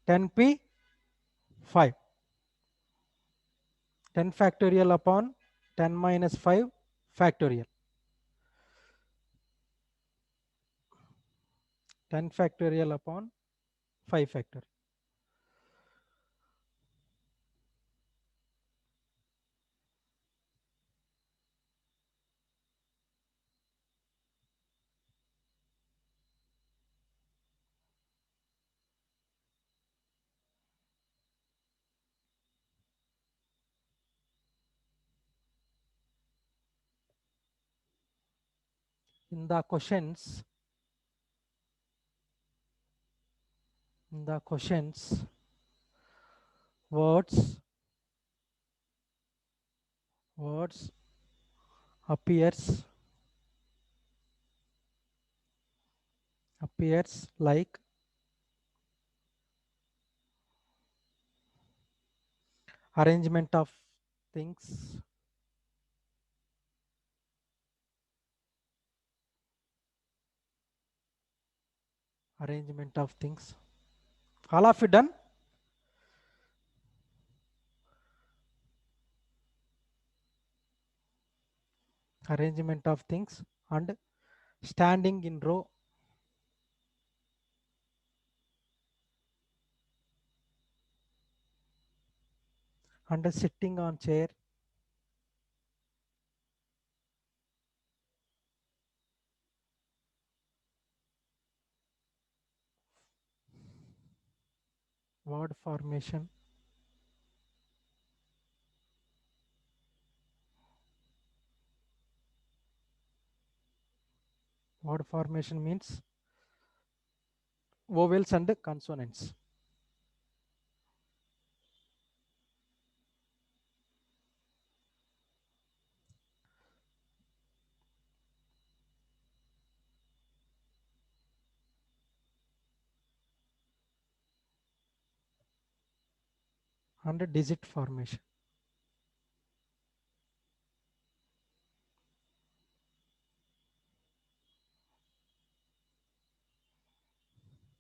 10p 5. 10 factorial upon 10 minus 5 factorial. 10 factorial upon 5 factorial. In the questions, words appears like arrangement of things Arrangement of things. All of you done? Arrangement of things and standing in row. And sitting on chair. Word formation. Word formation means vowels and consonants. And digit formation.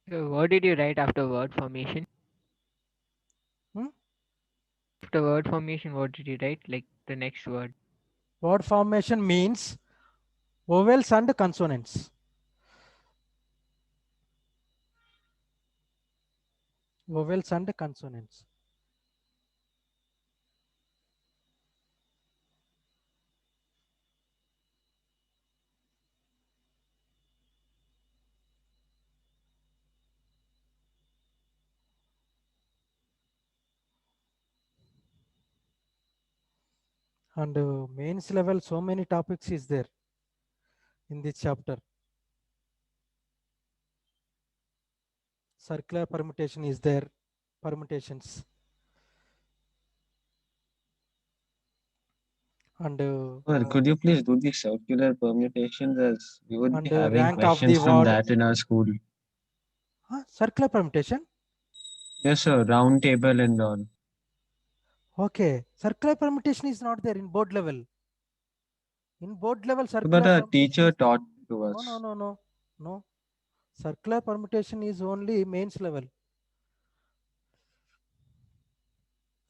So what did you write after word formation? Hmm? After word formation, what did you write? Like the next word. Word formation means vowels and consonants. Vowels and consonants. And mains level, so many topics is there in this chapter. Circular permutation is there, permutations. And Well, could you please do the circular permutations, as we would be and having rank of the questions from word. that in our school? Circular permutation? Yes, sir. Round table and all. Okay. Circular permutation is not there in board level. In board level, But circular our permutation teacher is taught to no, us. no. Circular permutation is only mains level.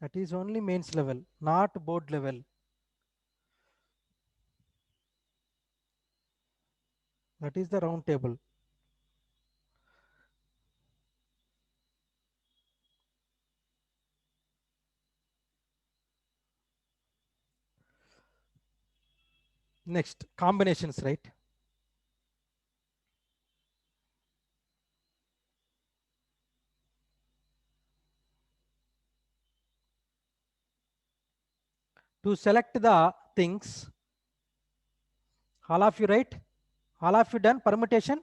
That is only mains level, not board level. That is the round table. Next, combinations, right? To select the things, all of you, right? All of you done permutation?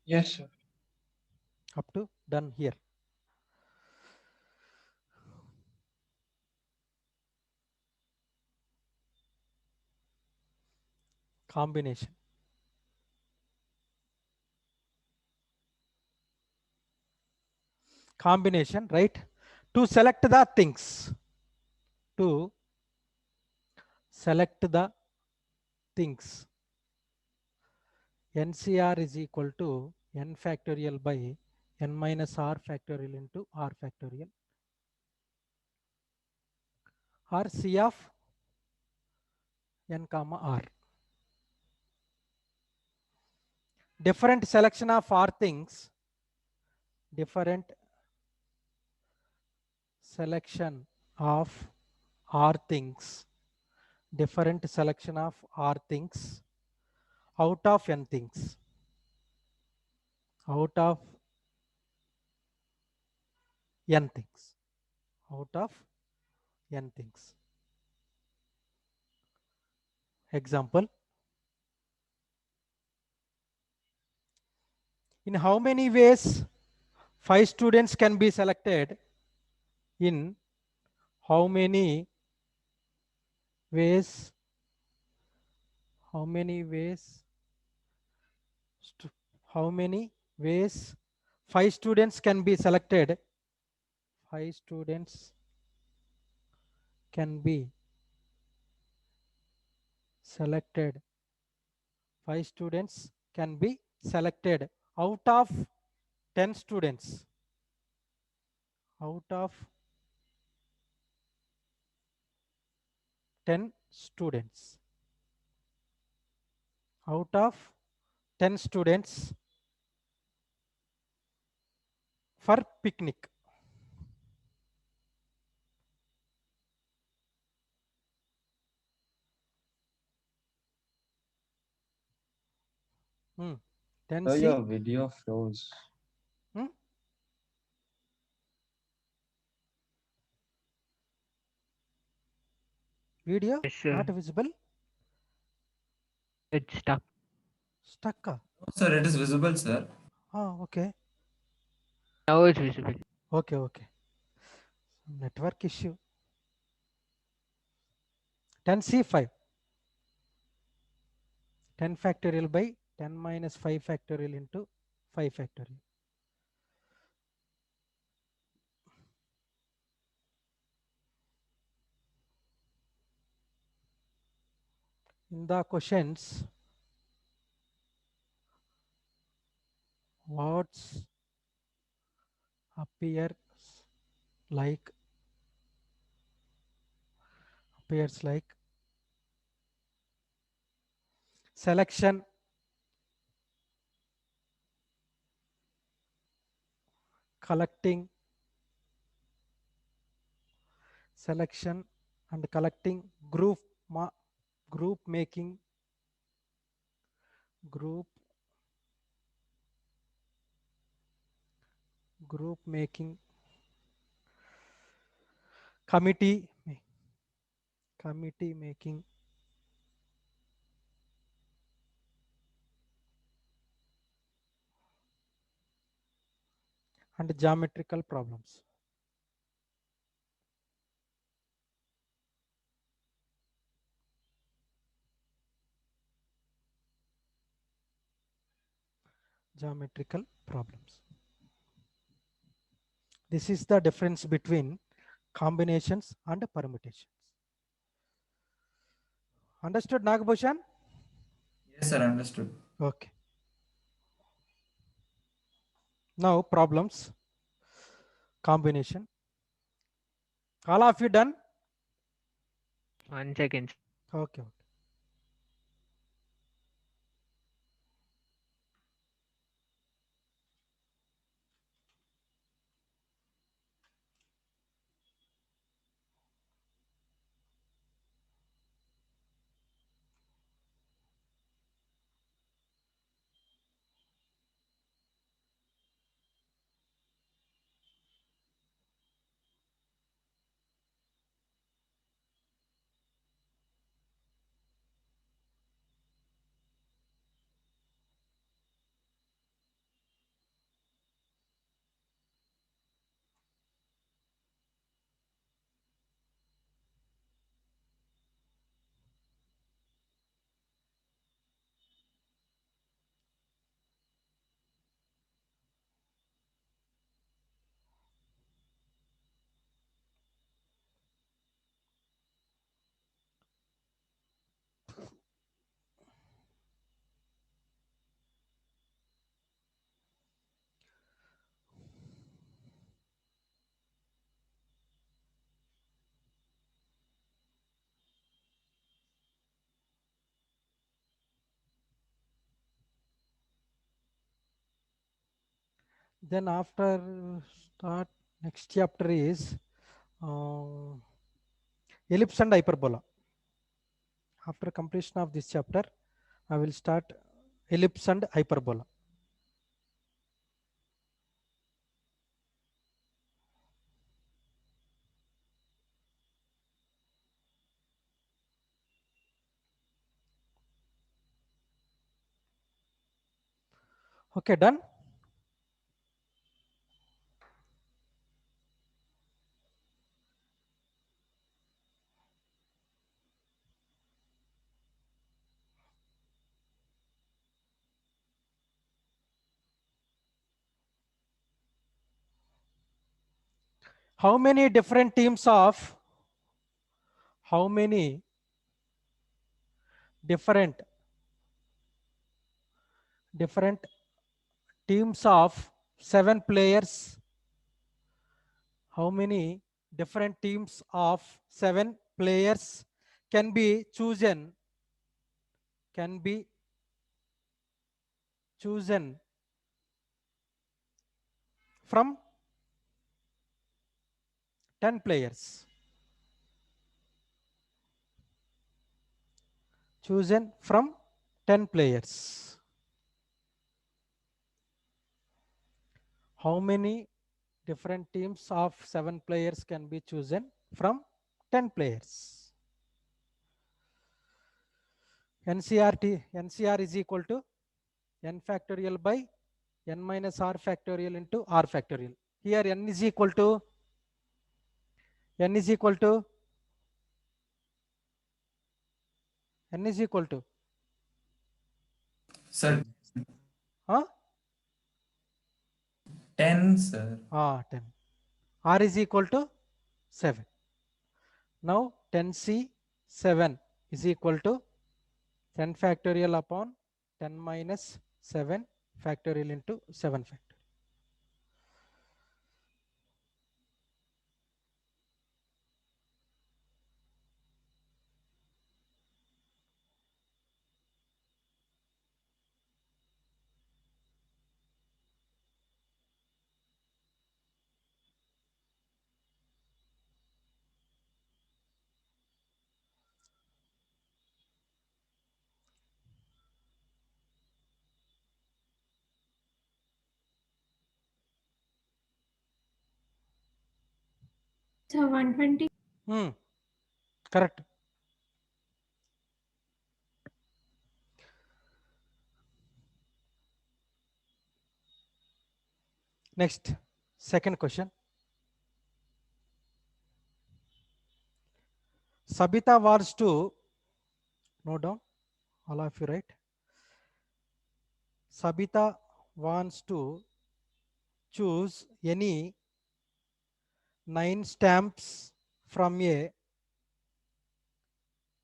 Yes, sir. Up to done here. Combination. Combination, right? To select the things. To select the things. NCR is equal to n factorial by n minus r factorial into r factorial, or C of n comma r. Different selection of r things, different selection of r things, different selection of r things out of n things, out of n things, out of n things. Example, in how many ways 5 students can be selected? In how many ways, how many ways, how many ways 5 students can be selected? 5 students can be selected. 5 students can be selected out of 10 students. Out of 10 students. Out of 10 students for picnic. Then So see. your video froze. Video Yes, sir. not visible. It's stuck. Stuck. No, sir, it is visible, sir. Okay. Now it's visible. Okay. Network issue. 10C5. 10 factorial by 10 minus 5 factorial into 5 factorial. In the questions, what appears like selection, collecting, selection and collecting, group making, group making, committee making, and geometrical problems. Geometrical problems. This is the difference between combinations and permutations. Understood, Nagbhushan? Yes, sir, understood. Okay. Now problems, combination. All of you done? 1 second. Okay. Then after start, next chapter is ellipse and hyperbola. After completion of this chapter, I will start ellipse and hyperbola. Okay, done? How many different teams of different teams of 7 players? How many different teams of 7 players can be chosen from 10 players? Chosen from 10 players. How many different teams of 7 players can be chosen from 10 players? NCR is equal to n factorial by n minus r factorial into r factorial. Here n is equal to n is equal to Sir, huh? 10, sir. 10. R is equal to 7. Now 10c 7 is equal to 10 factorial upon 10 minus 7 factorial into 7 factorial. So 120. Correct. Next, second question. Sabita wants to, note down, all of you, right? Sabita wants to choose any 9 stamps from a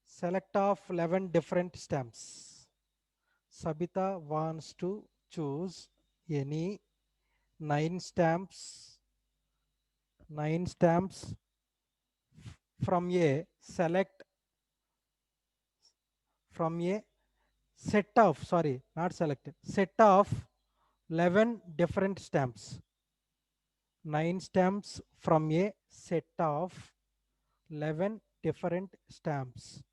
select of 11 different stamps. Sabita wants to choose any 9 stamps from a select from a set of, sorry, not selected, set of 11 different stamps. 9 stamps from a set of 11 different stamps.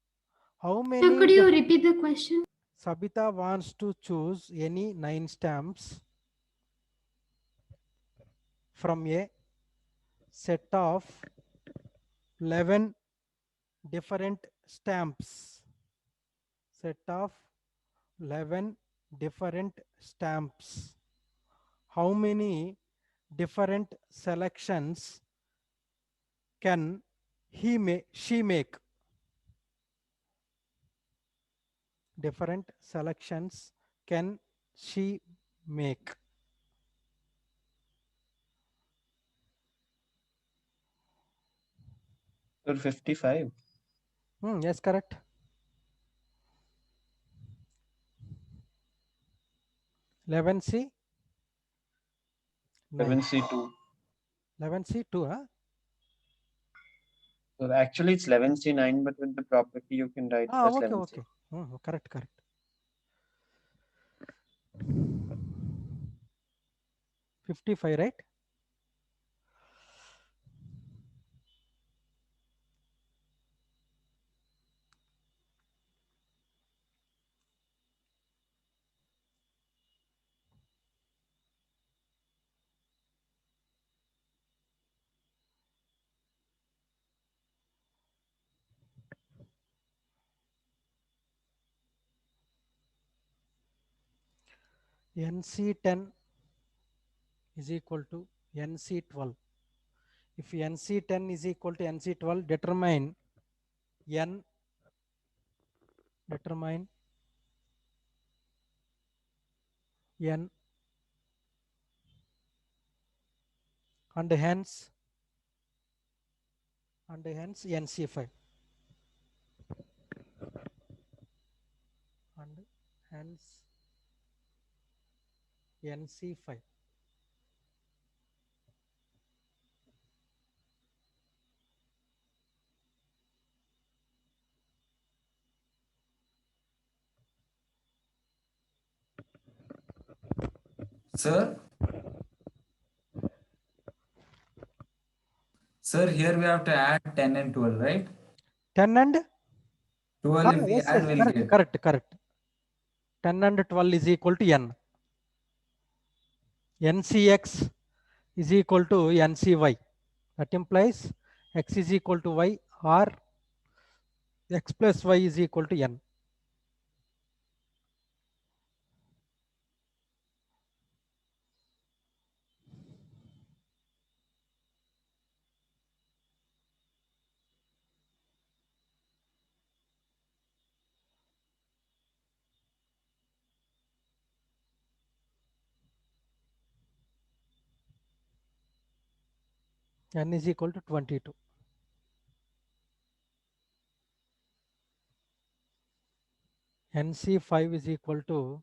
How So many? could you repeat the question? Sabita wants to choose any 9 stamps from a set of 11 different stamps. Set of 11 different stamps. How many different selections can she make? Different selections can she make? So 55. Yes, correct. 11C 9. 11C2. 11C2, huh? So actually it's 11C9, but with the property you can write it as Okay, 11C. okay. Correct. 55, right? NC10 is equal to NC12. If NC10 is equal to NC12, determine N and hence NC5. hence NC5. Sir? Sir, here we have to add 10 and 12, right? 10 and 12 if we yes, add, yes, we'll correct, get. correct, correct. 10 and 12 is equal to n. NCX is equal to NCY. That implies x is equal to y or x plus y is equal to n. N is equal to 22. NC5 is equal to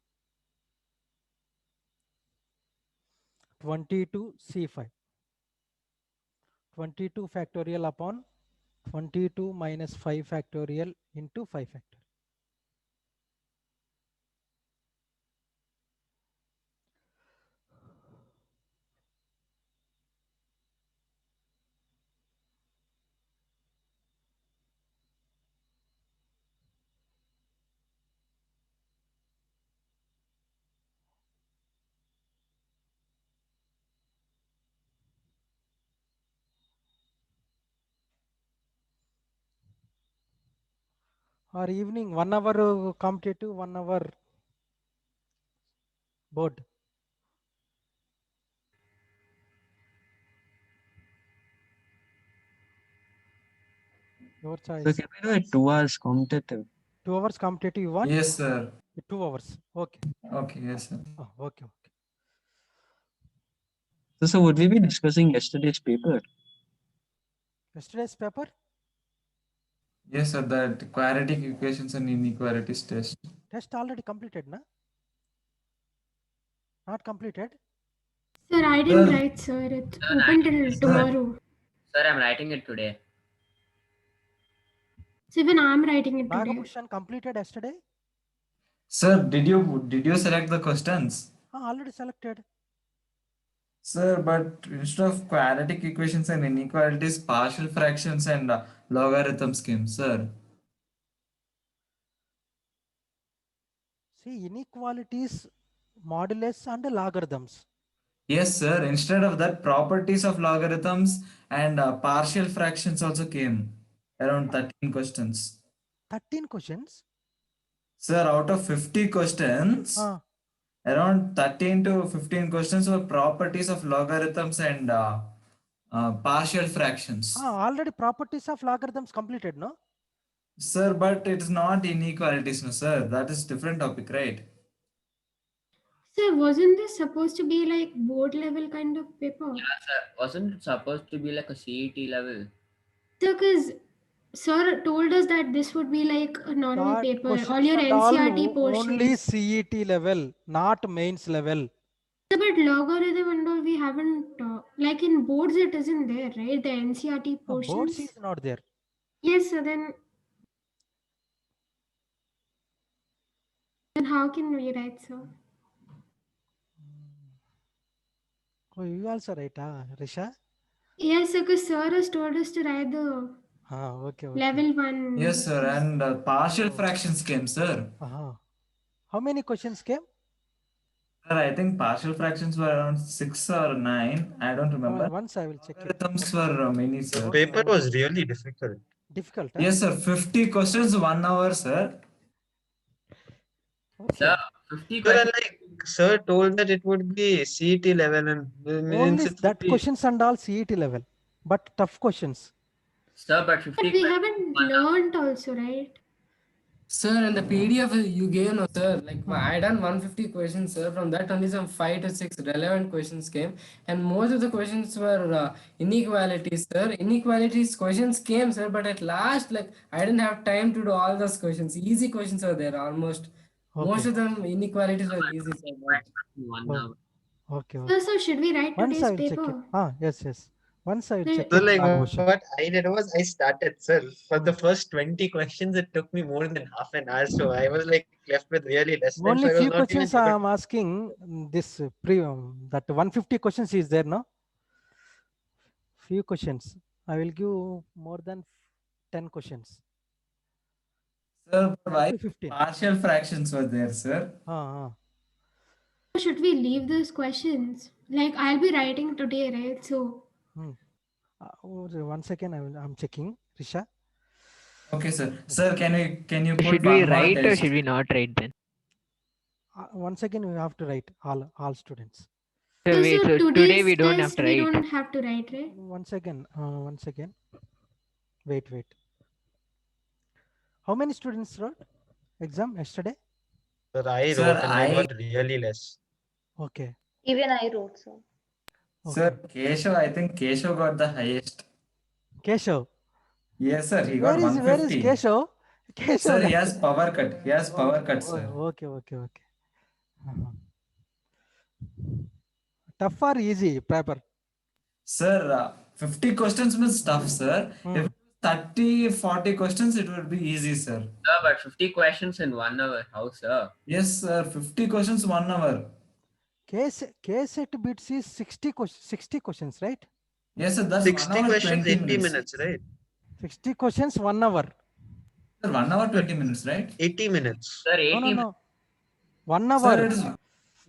22 C5. 22 factorial upon 22 minus 5 factorial into 5 factorial. Or evening 1 hour competitive, 1 hour board. Your choice. So can we do it 2 hours competitive? 2 hours competitive you want? Yes, sir. 2 hours. Okay. Okay, yes, sir. Oh, okay, okay. So would we be discussing yesterday's paper? Yesterday's paper? Yes, sir. That quadratic equations and inequalities test. Test already completed, na? Not completed? Sir, I didn't Sir. write, sir. It's Sir, open till tomorrow. Sir, I'm writing it today. So even I'm writing it today. Nagabhushan completed yesterday? Sir, did you select the questions? Already selected. Sir, but instead of quadratic equations and inequalities, partial fractions and logarithms came, sir. See, inequalities, modulus and logarithms. Yes, sir. Instead of that, properties of logarithms and partial fractions also came. Around 13 questions. 13 questions? Sir, out of 50 questions, around 13 to 15 questions were properties of logarithms and partial fractions. Already properties of logarithms completed, no? Sir, but it is not inequalities, no, sir. That is different topic, right? Sir, wasn't this supposed to be like board level kind of paper? Yeah, sir. Wasn't it supposed to be like a CET level? Sir, because sir told us that this would be like a normal That paper. questions All your and all NCRT portions. only CET level, not mains level. Sir, but logarithm and all we haven't, like in boards it isn't there, right? The NCRT portions. Boards is not there. Yes, sir, then how can we write, sir? Oh, you also write, Risha? Yes, sir, because sir has told us to write the Okay. level 1. Yes, sir. And partial fractions came, sir. How many questions came? Sir, I think partial fractions were around 6 or 9. I don't remember. Once I will check it. Logarithms were many, sir. The paper was really difficult. Difficult, Yes, sir. 50 questions, 1 hour, sir. Sir, 50 Sir, questions. like sir told that it would be CET level and means Only it would that be- questions and all CET level, but tough questions. Sir, but 50 But we haven't learned also, right? Sir, in the PDF you gave, no, sir. Like I done 150 questions, sir. From that only some 5 to 6 relevant questions came, and most of the questions were inequalities, sir. Inequalities questions came, sir. But at last, like I didn't have time to do all those questions. Easy questions are there almost. Most Okay. of them inequalities are easy, sir. But One Oh, hour. okay. Sir, Okay. so should we write Once today's I will check it. paper? Yes, yes. Once I will Sir, check So it. like Bhushan. what I did was I started, sir. For the first 20 questions, it took me more than half an hour. So I was like left with really less time. Only So I was few not even questions able I am asking. This that 150 questions is there, no? Few questions. I will give more than 10 questions. Sir, why 15. partial fractions were there, sir? should we leave these questions? Like I'll be writing today, right? So One second, I'm checking. Risha. Okay, sir. Sir, can you put Should we one more write or test? should we not write then? Once again, you have to write all students. So So, wait, so today today's we don't have test to we write. don't have to write, right? Once again. Wait. How many students wrote exam yesterday? Sir, I Sir, wrote and I got really less. Okay. Even I wrote so. Sir, Keshav, I think Keshav got the highest. Keshav. Yes, sir. He Where got is 150. Keshav? Keshav. Sir, he has power cut. He has power cut, sir. Okay. Tough or easy paper? Sir, 50 questions means tough, sir. If 30, 40 questions, it would be easy, sir. Sir, but 50 questions in 1 hour. How, sir? Yes, sir. 50 questions, 1 hour. KSET bits is 60 questions, right? Yes, sir. That's 60 1 hour, questions, 20 80 minutes, right? 60 questions, 1 hour. Sir, 1 hour, 20 minutes, right? 80 minutes. Sir, 80 No. 1 hour. Sir, it is.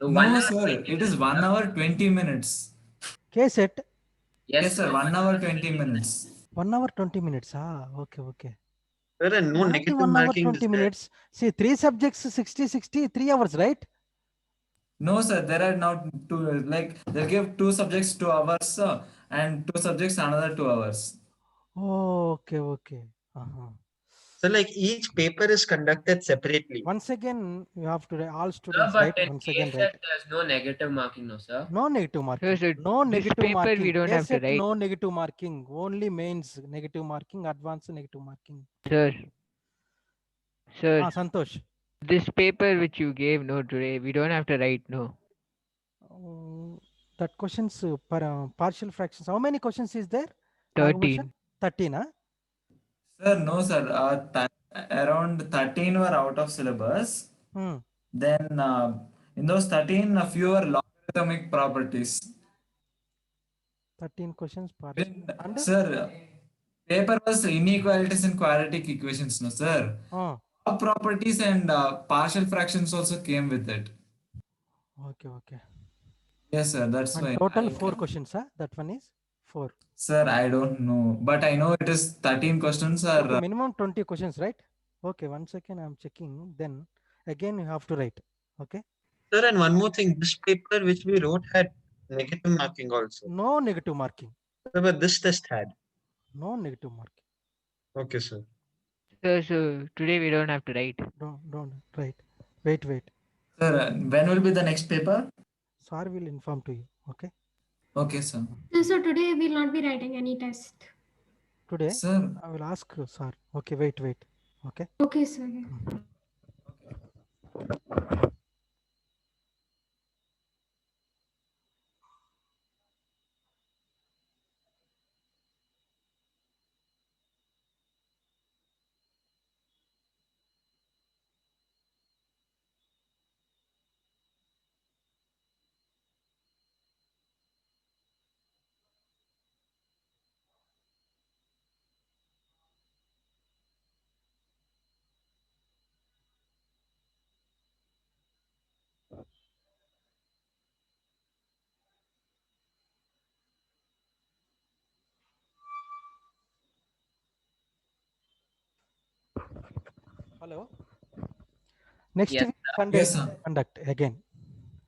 No, sir. It is 1 hour, 20 minutes. KSET? Yes, sir. 1 hour, 20 minutes. 1 hour, 20 minutes. Okay. Sir, and no negative 1 hour, marking 20 is there. minutes. See, 3 subjects, 60, 3 hours, right? No, sir. There are now two. Like they give 2 subjects 2 hours, sir, and 2 subjects another 2 hours. Oh, okay. So like each paper is conducted separately. Once again, you have to all Sir, students but write. in Once again, KSET, write. there's no negative marking, no, sir. No negative marking. So No this negative paper marking. we don't have to KSET, write. no negative marking. Only mains negative marking, advanced negative marking. Sir. Santosh. This paper which you gave no today, we don't have to write no. That questions partial fractions. How many questions is there? 13. 13, huh? Sir, no, sir. Around 13 were out of syllabus. Then in those 13, a few were logarithmic properties. 13 questions partial. And Sir, paper was inequalities and quadratic equations, no, sir. Log properties and partial fractions also came with it. Okay. Yes, sir. That's And why. total 4 questions, huh? That one is 4. Sir, I don't know, but I know it is 13 questions. Okay, minimum 20 questions, right? Okay, 1 second, I'm checking. Then again, you have to write. Okay. Sir, and one more thing, this paper which we wrote had negative marking also. No negative marking. Sir, but this test had. No negative marking. Okay, sir. So today we don't have to write. Don't write. Wait. Sir, when will be the next paper? Sir will inform to you. Okay. Okay, sir. So today we'll not be writing any test. Today, sir, I will ask sir. Okay, wait. Okay. Okay, sir. Hello. Next Yes, week, sir. Sunday, Yes, sir. conduct again.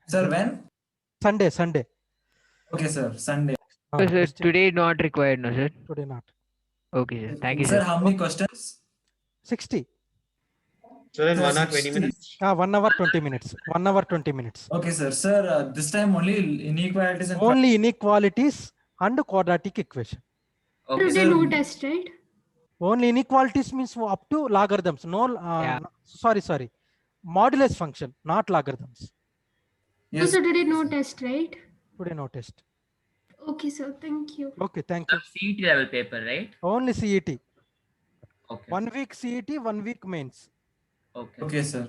Sir, when? Sunday. Okay, sir. Sunday. So sir, today not required, no sir? Today not. Okay, sir. Thank you, Sir, sir. how many questions? 60. Sir, in Sir, 1 hour 20 60. minutes. 1 hour 20 minutes. 1 hour 20 minutes. Okay, sir. Sir, this time only inequalities and Only inequalities and quadratic equation. Okay, Today sir. no test, right? Only inequalities means up to logarithms. No, Yeah. sorry. modulus function, not logarithms. Yes. So today no test, right? Today no test. Okay, sir. Thank you. Okay, thank you. CET level paper, right? Only CET. Okay. 1 week CET, 1 week mains. Okay. Okay, sir.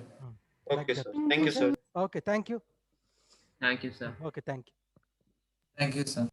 Like Okay, that. sir. Thank you, sir. Okay, thank you. Thank you, sir. Okay, thank you. Thank you, sir.